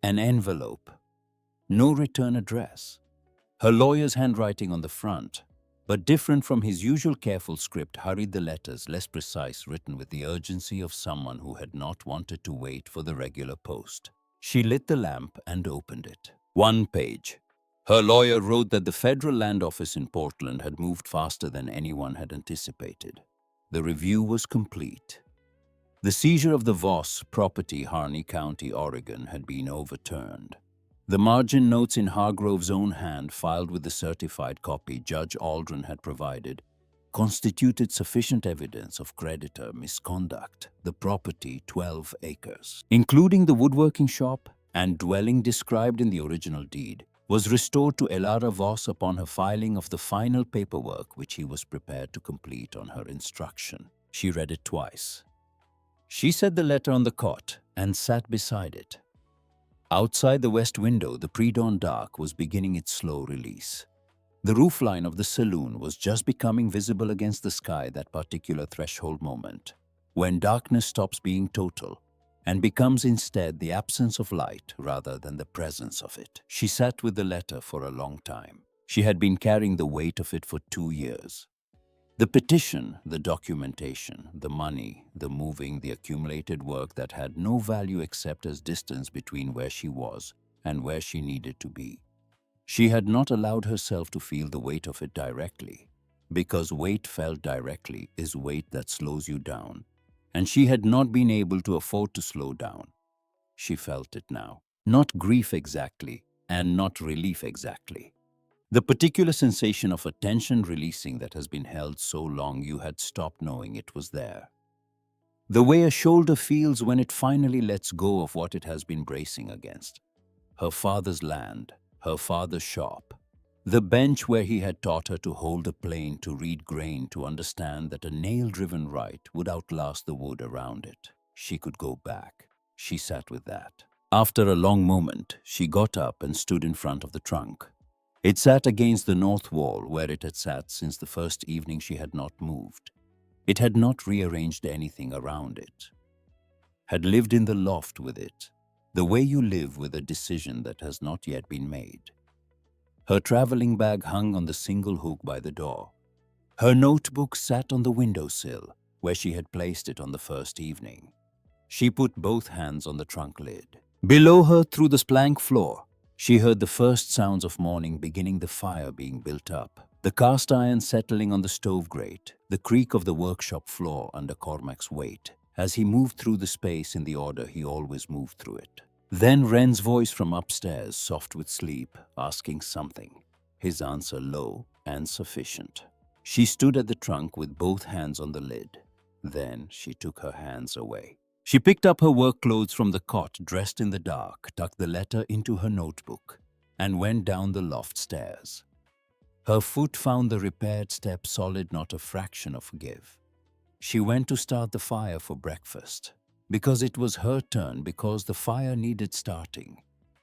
An envelope. No return address. Her lawyer's handwriting on the front, but different from his usual careful script, hurried the letters, less precise, written with the urgency of someone who had not wanted to wait for the regular post. She lit the lamp and opened it. 1 page. Her lawyer wrote that the federal land office in Portland had moved faster than anyone had anticipated. The review was complete. The seizure of the Voss property, Harney County, Oregon, had been overturned. The margin notes in Hargrove's own hand, filed with the certified copy Judge Aldrin had provided, constituted sufficient evidence of creditor misconduct. The property, 12 acres, including the woodworking shop and dwelling described in the original deed, was restored to Elara Voss upon her filing of the final paperwork which he was prepared to complete on her instruction. She read it twice. She set the letter on the cot and sat beside it. Outside the west window, the pre-dawn dark was beginning its slow release. The roofline of the saloon was just becoming visible against the sky, that particular threshold moment, when darkness stops being total and becomes instead the absence of light rather than the presence of it. She sat with the letter for a long time. She had been carrying the weight of it for 2 years. The petition, the documentation, the money, the moving, the accumulated work that had no value except as distance between where she was and where she needed to be. She had not allowed herself to feel the weight of it directly, because weight felt directly is weight that slows you down, and she had not been able to afford to slow down. She felt it now. Not grief exactly, and not relief exactly. The particular sensation of a tension releasing that has been held so long you had stopped knowing it was there. The way a shoulder feels when it finally lets go of what it has been bracing against. Her father's land, her father's shop, the bench where he had taught her to hold a plane, to read grain, to understand that a nail-driven right would outlast the wood around it. She could go back. She sat with that. After a long moment, she got up and stood in front of the trunk. It sat against the north wall where it had sat since the first evening she had not moved. It had not rearranged anything around it, had lived in the loft with it, the way you live with a decision that has not yet been made. Her traveling bag hung on the single hook by the door. Her notebook sat on the windowsill, where she had placed it on the first evening. She put both hands on the trunk lid. Below her, through the plank floor, she heard the first sounds of morning beginning, the fire being built up, the cast iron settling on the stove grate, the creak of the workshop floor under Cormac's weight, as he moved through the space in the order he always moved through it. Then Wren's voice from upstairs, soft with sleep, asking something, his answer low and sufficient. She stood at the trunk with both hands on the lid. Then she took her hands away. She picked up her work clothes from the cot, dressed in the dark, tucked the letter into her notebook, and went down the loft stairs. Her foot found the repaired step solid, not a fraction of give. She went to start the fire for breakfast, because it was her turn, because the fire needed starting,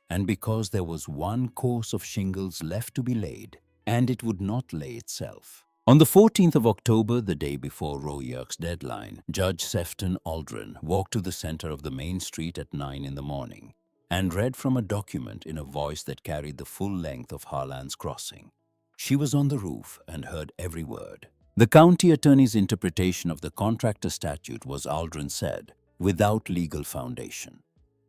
and because there was one course of shingles left to be laid, and it would not lay itself. On the 14th of October, the day before Royer's deadline, Judge Sefton Aldrin walked to the center of the main street at 9 in the morning and read from a document in a voice that carried the full length of Harlan's Crossing. She was on the roof and heard every word. The county attorney's interpretation of the contractor statute was, Aldrin said, without legal foundation.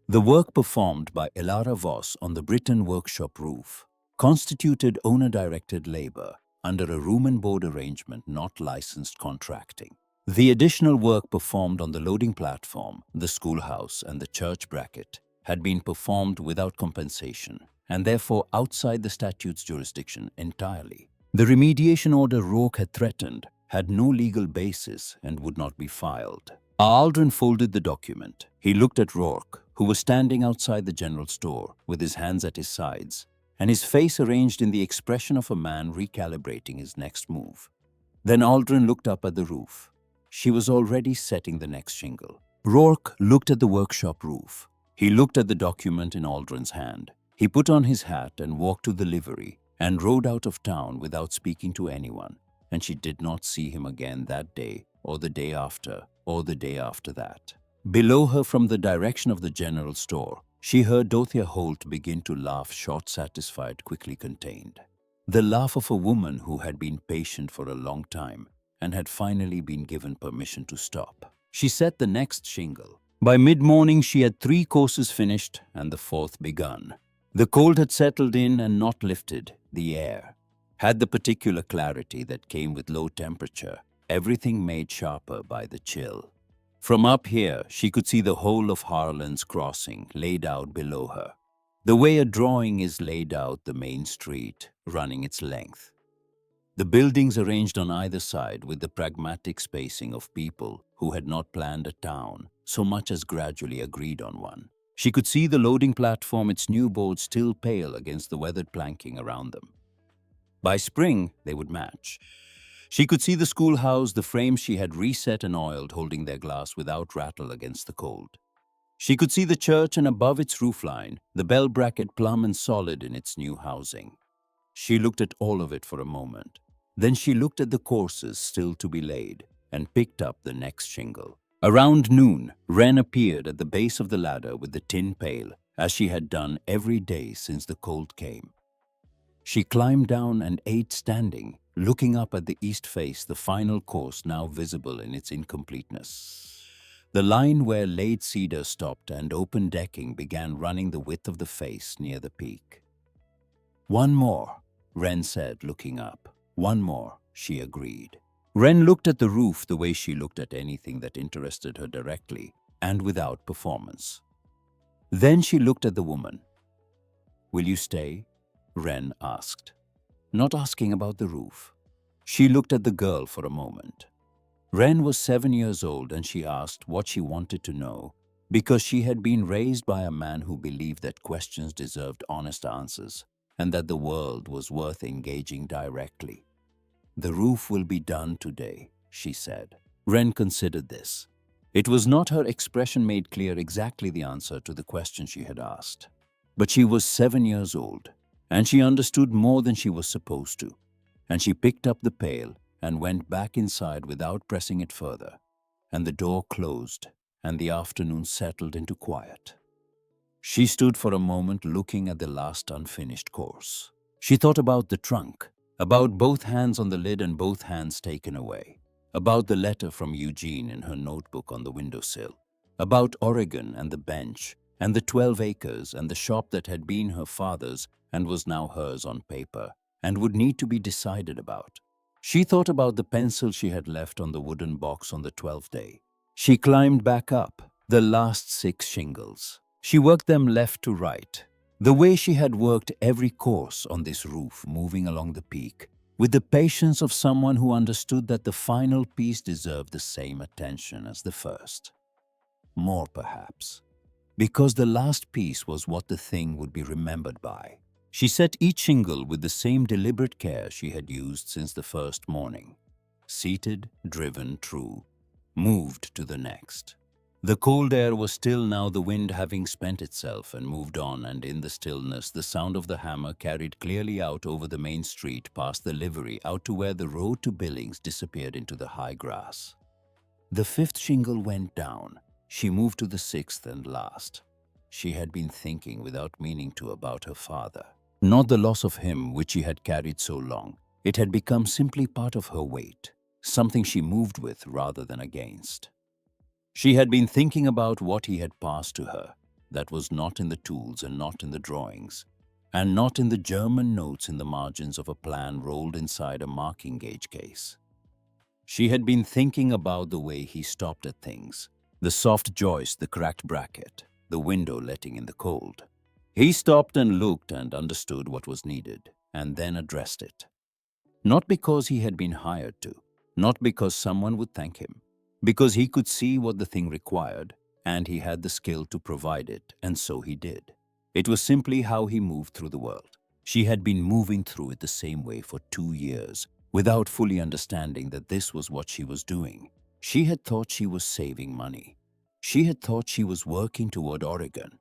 The work performed by Elara Voss on the Britain workshop roof constituted owner-directed labor under a room and board arrangement, not licensed contracting. The additional work performed on the loading platform, the schoolhouse, and the church bracket had been performed without compensation and therefore outside the statute's jurisdiction entirely. The remediation order Rourke had threatened had no legal basis and would not be filed. Aldrin folded the document. He looked at Rourke, who was standing outside the general store with his hands at his sides, and his face arranged in the expression of a man recalibrating his next move. Then Aldrin looked up at the roof. She was already setting the next shingle. Rourke looked at the workshop roof. He looked at the document in Aldrin's hand. He put on his hat and walked to the livery and rode out of town without speaking to anyone, and she did not see him again that day or the day after or the day after that. Below her, from the direction of the general store, she heard Dorothea Holt begin to laugh, short, satisfied, quickly contained. The laugh of a woman who had been patient for a long time and had finally been given permission to stop. She set the next shingle. By mid-morning, she had 3 courses finished and the 4th begun. The cold had settled in and not lifted. The air had the particular clarity that came with low temperature, everything made sharper by the chill. From up here, she could see the whole of Harlan's Crossing laid out below her, the way a drawing is laid out the main street, running its length. The buildings arranged on either side with the pragmatic spacing of people who had not planned a town so much as gradually agreed on one. She could see the loading platform, its new boards still pale against the weathered planking around them. By spring, they would match. She could see the schoolhouse, the frames she had reset and oiled, holding their glass without rattle against the cold. She could see the church, and above its roofline, the bell bracket plumb and solid in its new housing. She looked at all of it for a moment. Then she looked at the courses still to be laid and picked up the next shingle. Around noon, Wren appeared at the base of the ladder with the tin pail, as she had done every day since the cold came. She climbed down and ate standing, looking up at the east face, the final course now visible in its incompleteness. The line where laid cedar stopped and open decking began running the width of the face near the peak. "One more," Wren said, looking up. "One more," she agreed. Wren looked at the roof the way she looked at anything that interested her directly and without performance. Then she looked at the woman. "Will you stay?" Wren asked, not asking about the roof. She looked at the girl for a moment. Wren was 7 years old, and she asked what she wanted to know because she had been raised by a man who believed that questions deserved honest answers and that the world was worth engaging directly. "The roof will be done today," she said. Wren considered this. It was not her expression made clear exactly the answer to the question she had asked. But she was 7 years old. And she understood more than she was supposed to. And she picked up the pail and went back inside without pressing it further. And the door closed, and the afternoon settled into quiet. She stood for a moment looking at the last unfinished course. She thought about the trunk, about both hands on the lid and both hands taken away, about the letter from Eugene in her notebook on the windowsill, about Oregon and the bench, and the 12 acres and the shop that had been her father's and was now hers on paper, and would need to be decided about. She thought about the pencil she had left on the wooden box on the 12th day. She climbed back up the last 6 shingles. She worked them left to right, the way she had worked every course on this roof moving along the peak, with the patience of someone who understood that the final piece deserved the same attention as the first. More, perhaps, because the last piece was what the thing would be remembered by. She set each shingle with the same deliberate care she had used since the first morning. Seated, driven, true, moved to the next. The cold air was still now, the wind having spent itself and moved on, and in the stillness the sound of the hammer carried clearly out over the main street, past the livery, out to where the road to Billings disappeared into the high grass. The 5th shingle went down. She moved to the 6th and last. She had been thinking without meaning to about her father. Not the loss of him which she had carried so long. It had become simply part of her weight, something she moved with rather than against. She had been thinking about what he had passed to her, that was not in the tools and not in the drawings, and not in the German notes in the margins of a plan rolled inside a marking gauge case. She had been thinking about the way he stopped at things, the soft joist, the cracked bracket, the window letting in the cold. He stopped and looked and understood what was needed, and then addressed it. Not because he had been hired to, not because someone would thank him, because he could see what the thing required, and he had the skill to provide it, and so he did. It was simply how he moved through the world. She had been moving through it the same way for 2 years, without fully understanding that this was what she was doing. She had thought she was saving money. She had thought she was working toward Oregon.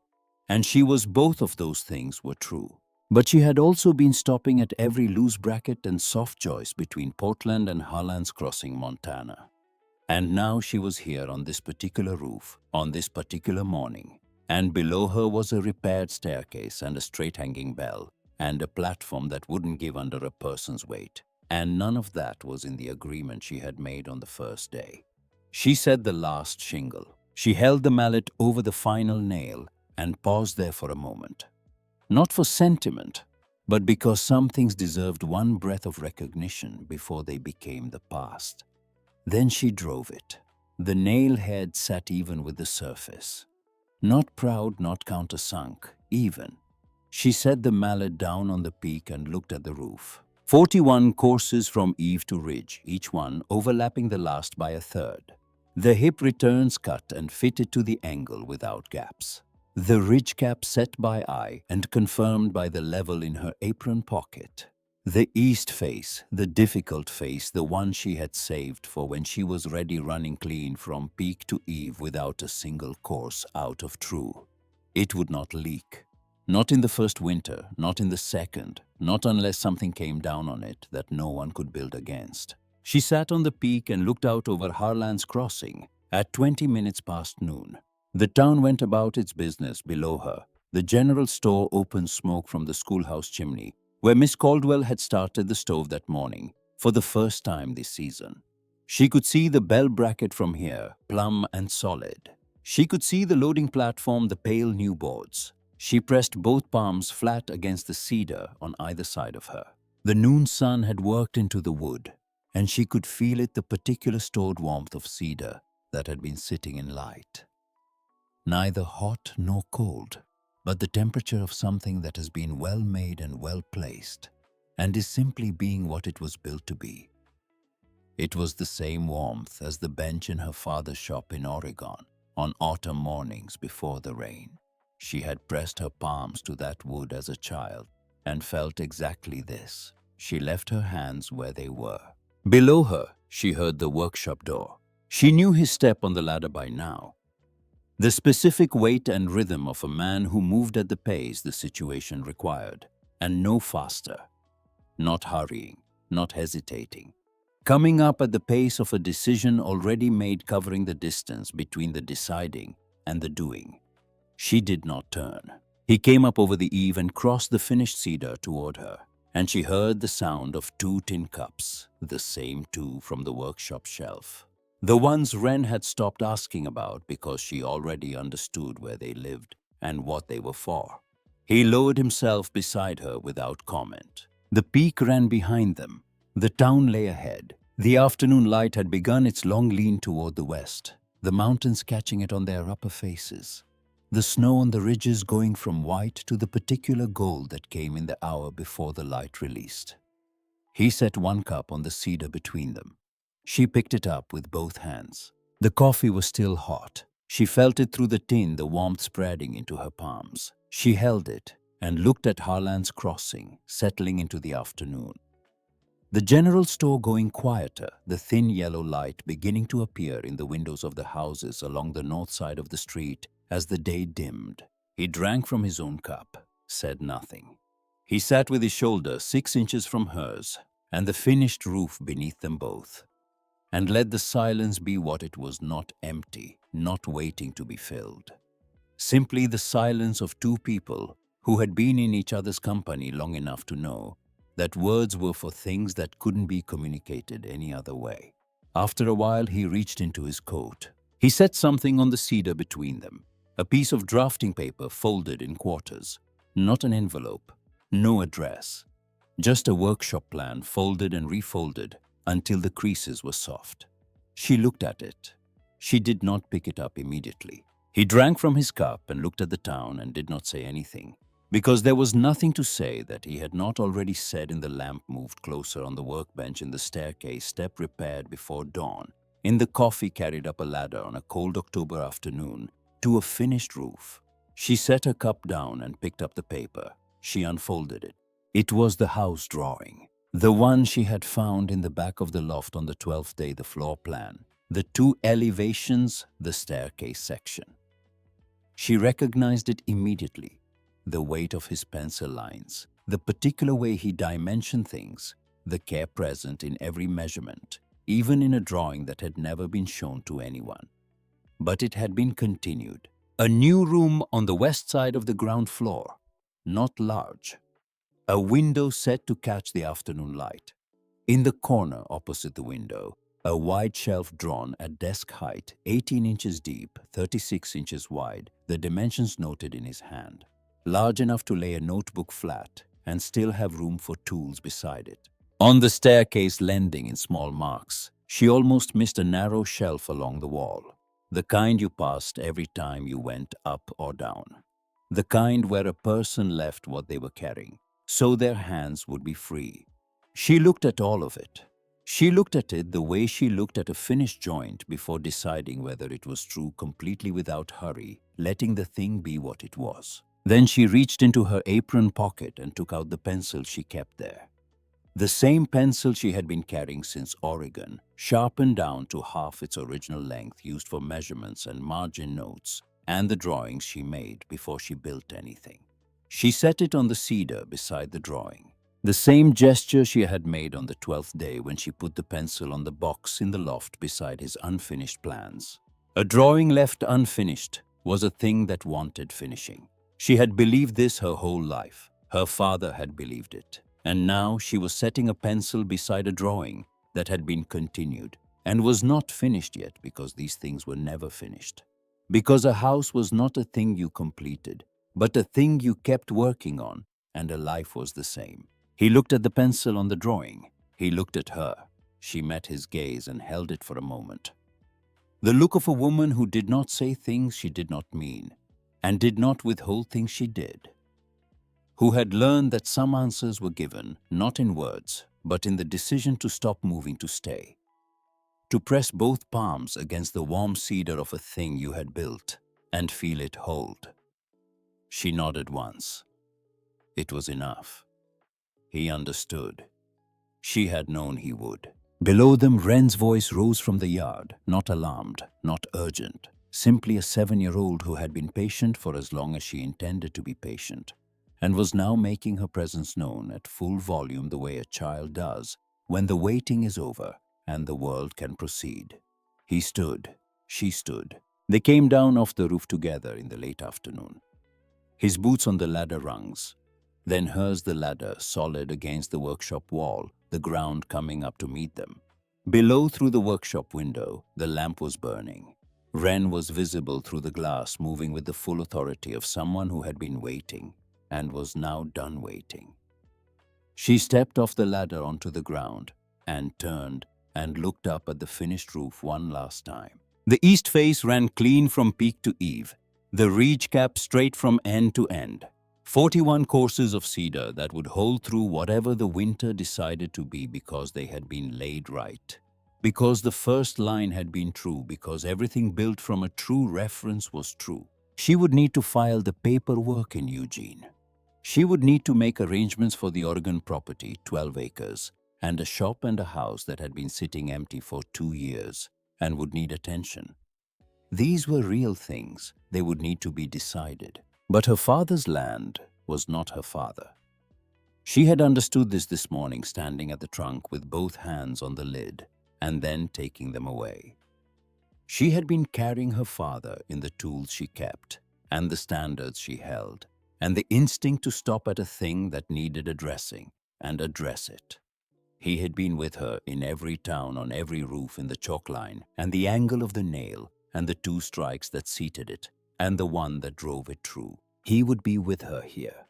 And she was, both of those things were true. But she had also been stopping at every loose bracket and soft joist between Portland and Harlan's Crossing, Montana. And now she was here on this particular roof, on this particular morning, and below her was a repaired staircase and a straight-hanging bell, and a platform that wouldn't give under a person's weight, and none of that was in the agreement she had made on the first day. She said the last shingle. She held the mallet over the final nail and paused there for a moment. Not for sentiment, but because some things deserved one breath of recognition before they became the past. Then she drove it. The nail head sat even with the surface. Not proud, not countersunk, even. She set the mallet down on the peak and looked at the roof. 41 courses from eave to ridge, each one overlapping the last by a third. The hip returns cut and fitted to the angle without gaps. The ridge cap set by eye and confirmed by the level in her apron pocket. The east face, the difficult face, the one she had saved for when she was ready, running clean from peak to eave without a single course out of true. It would not leak. Not in the first winter, not in the second, not unless something came down on it that no one could build against. She sat on the peak and looked out over Harlan's Crossing at 20 minutes past noon. The town went about its business below her. The general store opened smoke from the schoolhouse chimney, where Miss Caldwell had started the stove that morning, for the first time this season. She could see the bell bracket from here, plumb and solid. She could see the loading platform, the pale new boards. She pressed both palms flat against the cedar on either side of her. The noon sun had worked into the wood, and she could feel it, the particular stored warmth of cedar that had been sitting in light. Neither hot nor cold, but the temperature of something that has been well made and well placed, and is simply being what it was built to be. It was the same warmth as the bench in her father's shop in Oregon on autumn mornings before the rain. She had pressed her palms to that wood as a child and felt exactly this. She left her hands where they were. Below her, she heard the workshop door. She knew his step on the ladder by now. The specific weight and rhythm of a man who moved at the pace the situation required, and no faster, not hurrying, not hesitating. Coming up at the pace of a decision already made, covering the distance between the deciding and the doing. She did not turn. He came up over the eave and crossed the finished cedar toward her, and she heard the sound of 2 tin cups, the same 2 from the workshop shelf. The ones Wren had stopped asking about because she already understood where they lived and what they were for. He lowered himself beside her without comment. The peak ran behind them. The town lay ahead. The afternoon light had begun its long lean toward the west, the mountains catching it on their upper faces, the snow on the ridges going from white to the particular gold that came in the hour before the light released. He set 1 cup on the cedar between them. She picked it up with both hands. The coffee was still hot. She felt it through the tin, the warmth spreading into her palms. She held it and looked at Harlan's crossing, settling into the afternoon. The general store going quieter, the thin yellow light beginning to appear in the windows of the houses along the north side of the street as the day dimmed. He drank from his own cup, said nothing. He sat with his shoulder 6 inches from hers and the finished roof beneath them both, and let the silence be what it was, not empty, not waiting to be filled. Simply the silence of 2 people who had been in each other's company long enough to know that words were for things that couldn't be communicated any other way. After a while, he reached into his coat. He set something on the cedar between them, a piece of drafting paper folded in quarters, not an envelope, no address, just a workshop plan folded and refolded until the creases were soft. She looked at it. She did not pick it up immediately. He drank from his cup and looked at the town and did not say anything, because there was nothing to say that he had not already said in the lamp moved closer on the workbench, in the staircase step repaired before dawn, in the coffee carried up a ladder on a cold October afternoon to a finished roof. She set her cup down and picked up the paper. She unfolded it. It was the house drawing, the one she had found in the back of the loft on the 12th day, the floor plan, the 2 elevations, the staircase section. She recognized it immediately. The weight of his pencil lines, the particular way he dimensioned things, the care present in every measurement, even in a drawing that had never been shown to anyone. But it had been continued. A new room on the west side of the ground floor, not large. A window set to catch the afternoon light. In the corner opposite the window, a wide shelf drawn at desk height, 18 inches deep, 36 inches wide, the dimensions noted in his hand. Large enough to lay a notebook flat and still have room for tools beside it. On the staircase, landing in small marks, she almost missed a narrow shelf along the wall, the kind you passed every time you went up or down, the kind where a person left what they were carrying, so their hands would be free. She looked at all of it. She looked at it the way she looked at a finished joint before deciding whether it was true, completely without hurry, letting the thing be what it was. Then she reached into her apron pocket and took out the pencil she kept there. The same pencil she had been carrying since Oregon, sharpened down to half its original length, used for measurements and margin notes, and the drawings she made before she built anything. She set it on the cedar beside the drawing. The same gesture she had made on the 12th day when she put the pencil on the box in the loft beside his unfinished plans. A drawing left unfinished was a thing that wanted finishing. She had believed this her whole life. Her father had believed it. And now she was setting a pencil beside a drawing that had been continued and was not finished yet, because these things were never finished. Because a house was not a thing you completed, but a thing you kept working on, and a life was the same. He looked at the pencil on the drawing. He looked at her. She met his gaze and held it for a moment. The look of a woman who did not say things she did not mean, and did not withhold things she did. Who had learned that some answers were given, not in words, but in the decision to stop moving, to stay. To press both palms against the warm cedar of a thing you had built and feel it hold. She nodded once. It was enough. He understood. She had known he would. Below them, Wren's voice rose from the yard, not alarmed, not urgent, simply a 7-year-old who had been patient for as long as she intended to be patient, and was now making her presence known at full volume the way a child does when the waiting is over and the world can proceed. He stood, she stood. They came down off the roof together in the late afternoon. His boots on the ladder rungs, then hers the ladder solid against the workshop wall, the ground coming up to meet them. Below, through the workshop window, the lamp was burning. Ren was visible through the glass, moving with the full authority of someone who had been waiting and was now done waiting. She stepped off the ladder onto the ground and turned and looked up at the finished roof one last time. The east face ran clean from peak to eave, the ridge cap straight from end to end. 41 courses of cedar that would hold through whatever the winter decided to be because they had been laid right. Because the first line had been true, because everything built from a true reference was true. She would need to file the paperwork in Eugene. She would need to make arrangements for the Oregon property, 12 acres, and a shop and a house that had been sitting empty for 2 years and would need attention. These were real things. They would need to be decided. But her father's land was not her father. She had understood this morning, standing at the trunk with both hands on the lid and then taking them away. She had been carrying her father in the tools she kept and the standards she held and the instinct to stop at a thing that needed addressing and address it. He had been with her in every town, on every roof, in the chalk line and the angle of the nail and the 2 strikes that seated it and the one that drove it true. He would be with her here.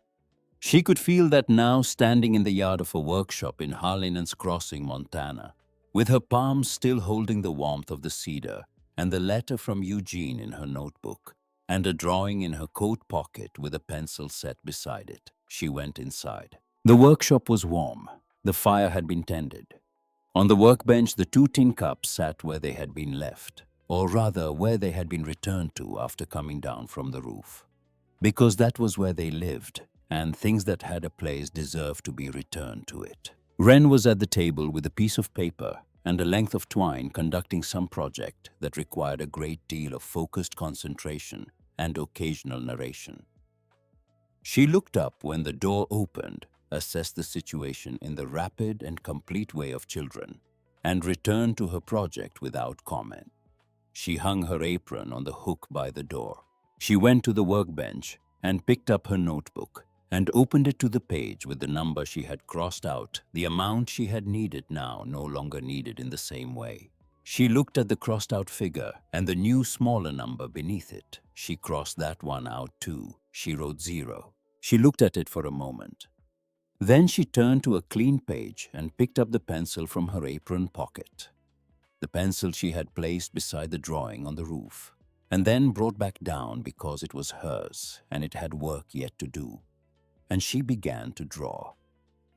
She could feel that now, standing in the yard of a workshop in Harlinan's Crossing, Montana, with her palms still holding the warmth of the cedar and the letter from Eugene in her notebook and a drawing in her coat pocket with a pencil set beside it. She went inside. The workshop was warm. The fire had been tended. On the workbench, the 2 tin cups sat where they had been left, or rather where they had been returned to after coming down from the roof. Because that was where they lived, and things that had a place deserved to be returned to it. Ren was at the table with a piece of paper and a length of twine, conducting some project that required a great deal of focused concentration and occasional narration. She looked up when the door opened, assessed the situation in the rapid and complete way of children, and returned to her project without comment. She hung her apron on the hook by the door. She went to the workbench and picked up her notebook and opened it to the page with the number she had crossed out, the amount she had needed now no longer needed in the same way. She looked at the crossed-out figure and the new smaller number beneath it. She crossed that one out too. She wrote 0. She looked at it for a moment. Then she turned to a clean page and picked up the pencil from her apron pocket. The pencil she had placed beside the drawing on the roof, and then brought back down because it was hers and it had work yet to do. And she began to draw.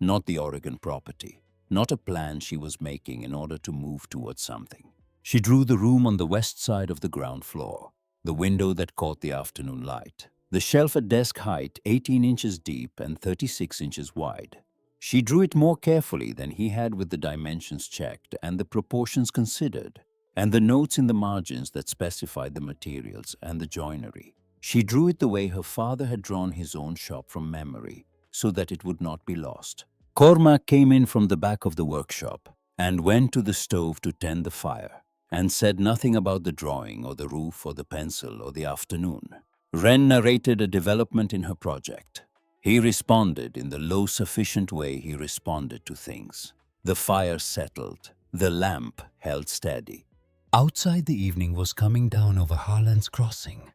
Not the Oregon property, not a plan she was making in order to move towards something. She drew the room on the west side of the ground floor, the window that caught the afternoon light, the shelf at desk height 18 inches deep and 36 inches wide. She drew it more carefully than he had, with the dimensions checked and the proportions considered, and the notes in the margins that specified the materials and the joinery. She drew it the way her father had drawn his own shop from memory, so that it would not be lost. Cormac came in from the back of the workshop and went to the stove to tend the fire, and said nothing about the drawing or the roof or the pencil or the afternoon. Ren narrated a development in her project. He responded in the low, sufficient way he responded to things. The fire settled. The lamp held steady. Outside, the evening was coming down over Harlan's Crossing.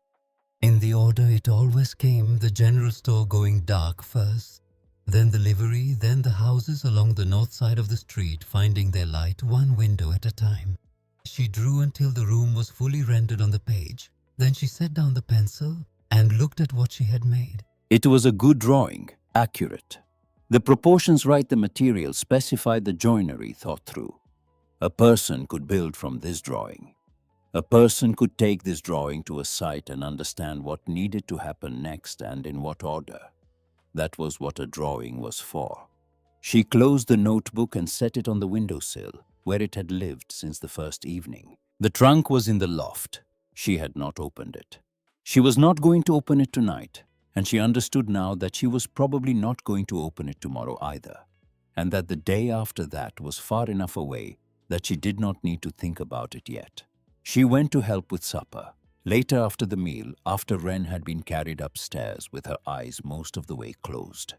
In the order it always came, the general store going dark first, then the livery, then the houses along the north side of the street finding their light one window at a time. She drew until the room was fully rendered on the page. Then she set down the pencil and looked at what she had made. It was a good drawing, accurate. The proportions right, the material specified, the joinery thought through. A person could build from this drawing. A person could take this drawing to a site and understand what needed to happen next and in what order. That was what a drawing was for. She closed the notebook and set it on the windowsill, where it had lived since the first evening. The trunk was in the loft. She had not opened it. She was not going to open it tonight. and she understood now that she was probably not going to open it tomorrow either, and that the day after that was far enough away that she did not need to think about it yet. She went to help with supper. Later after the meal, after Wren had been carried upstairs with her eyes most of the way closed.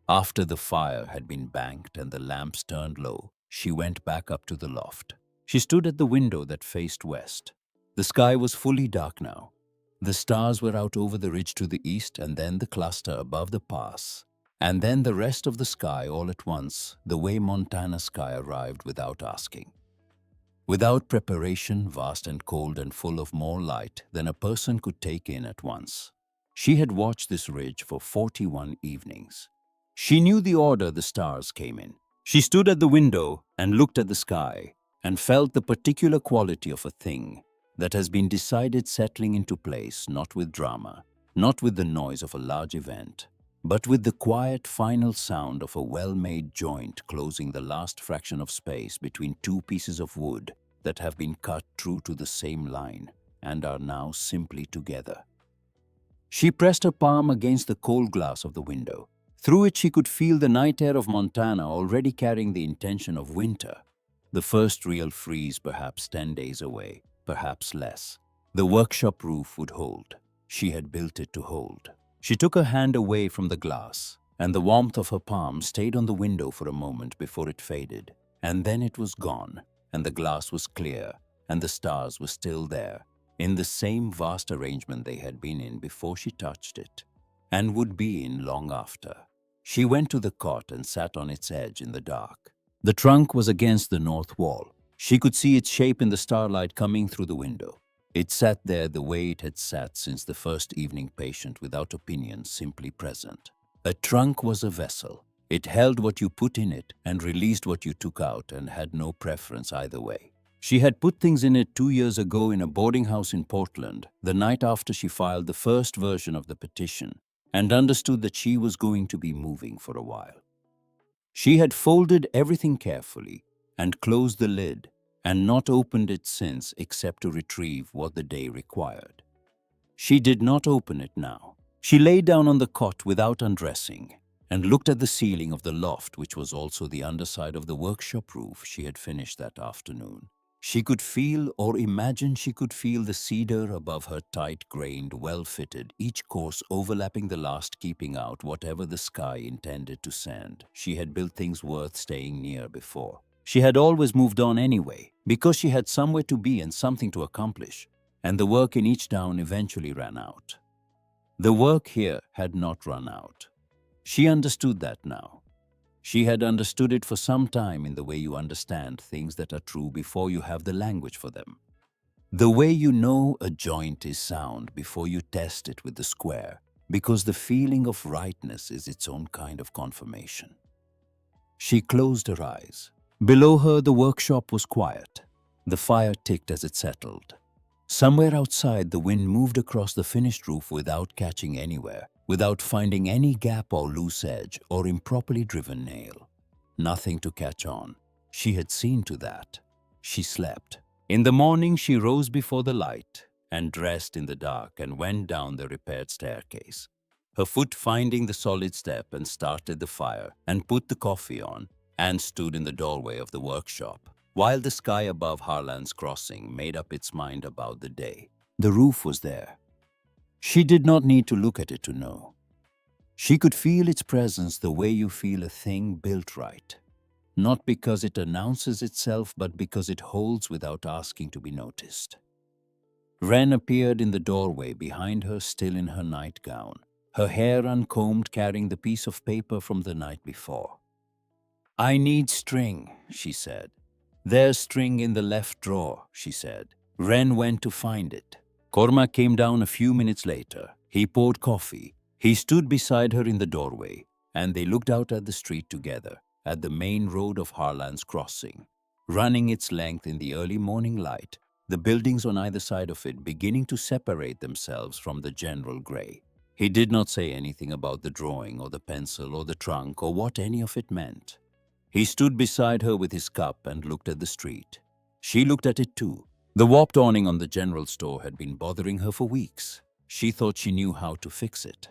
After the fire had been banked and the lamps turned low, she went back up to the loft. She stood at the window that faced west. The sky was fully dark now. The stars were out over the ridge to the east, and then the cluster above the pass, and then the rest of the sky all at once, the way Montana sky arrived without asking. Without preparation, vast and cold and full of more light than a person could take in at once. She had watched this ridge for 41 evenings. She knew the order the stars came in. She stood at the window and looked at the sky and felt the particular quality of a thing that has been decided settling into place, not with drama, not with the noise of a large event, but with the quiet final sound of a well-made joint closing the last fraction of space between two pieces of wood that have been cut true to the same line and are now simply together. She pressed her palm against the cold glass of the window. Through it she could feel the night air of Montana already carrying the intention of winter. The first real freeze perhaps 10 days away, perhaps less. The workshop roof would hold. She had built it to hold. She took her hand away from the glass, and the warmth of her palm stayed on the window for a moment before it faded. And then it was gone, and the glass was clear, and the stars were still there, in the same vast arrangement they had been in before she touched it, and would be in long after. She went to the cot and sat on its edge in the dark. The trunk was against the north wall. She could see its shape in the starlight coming through the window. It sat there the way it had sat since the first evening patient, without opinion, simply present. A trunk was a vessel. It held what you put in it and released what you took out, and had no preference either way. She had put things in it 2 years ago in a boarding house in Portland, the night after she filed the first version of the petition, and understood that she was going to be moving for a while. She had folded everything carefully and closed the lid, and not opened it since except to retrieve what the day required. She did not open it now. She lay down on the cot without undressing and looked at the ceiling of the loft, which was also the underside of the workshop roof she had finished that afternoon. She could feel, or imagine she could feel, the cedar above her, tight-grained, well-fitted, each course overlapping the last, keeping out whatever the sky intended to send. She had built things worth staying near before. She had always moved on anyway, because she had somewhere to be and something to accomplish, and the work in each town eventually ran out. The work here had not run out. She understood that now. She had understood it for some time, in the way you understand things that are true before you have the language for them. The way you know a joint is sound before you test it with the square, because the feeling of rightness is its own kind of confirmation. She closed her eyes. Below her, the workshop was quiet. The fire ticked as it settled. Somewhere outside, the wind moved across the finished roof without catching anywhere, without finding any gap or loose edge or improperly driven nail. Nothing to catch on. She had seen to that. She slept. In the morning, she rose before the light and dressed in the dark and went down the repaired staircase, her foot finding the solid step, and started the fire and put the coffee on, and stood in the doorway of the workshop, while the sky above Harlan's Crossing made up its mind about the day. The roof was there. She did not need to look at it to know. She could feel its presence the way you feel a thing built right, not because it announces itself, but because it holds without asking to be noticed. Wren appeared in the doorway behind her, still in her nightgown, her hair uncombed, carrying the piece of paper from the night before. "I need string," she said. "There's string in the left drawer," she said. Wren went to find it. Cormac came down a few minutes later. He poured coffee. He stood beside her in the doorway, and they looked out at the street together, at the main road of Harlan's Crossing, running its length in the early morning light, the buildings on either side of it beginning to separate themselves from the general gray. He did not say anything about the drawing or the pencil or the trunk or what any of it meant. He stood beside her with his cup and looked at the street. She looked at it too. The warped awning on the general store had been bothering her for weeks. She thought she knew how to fix it.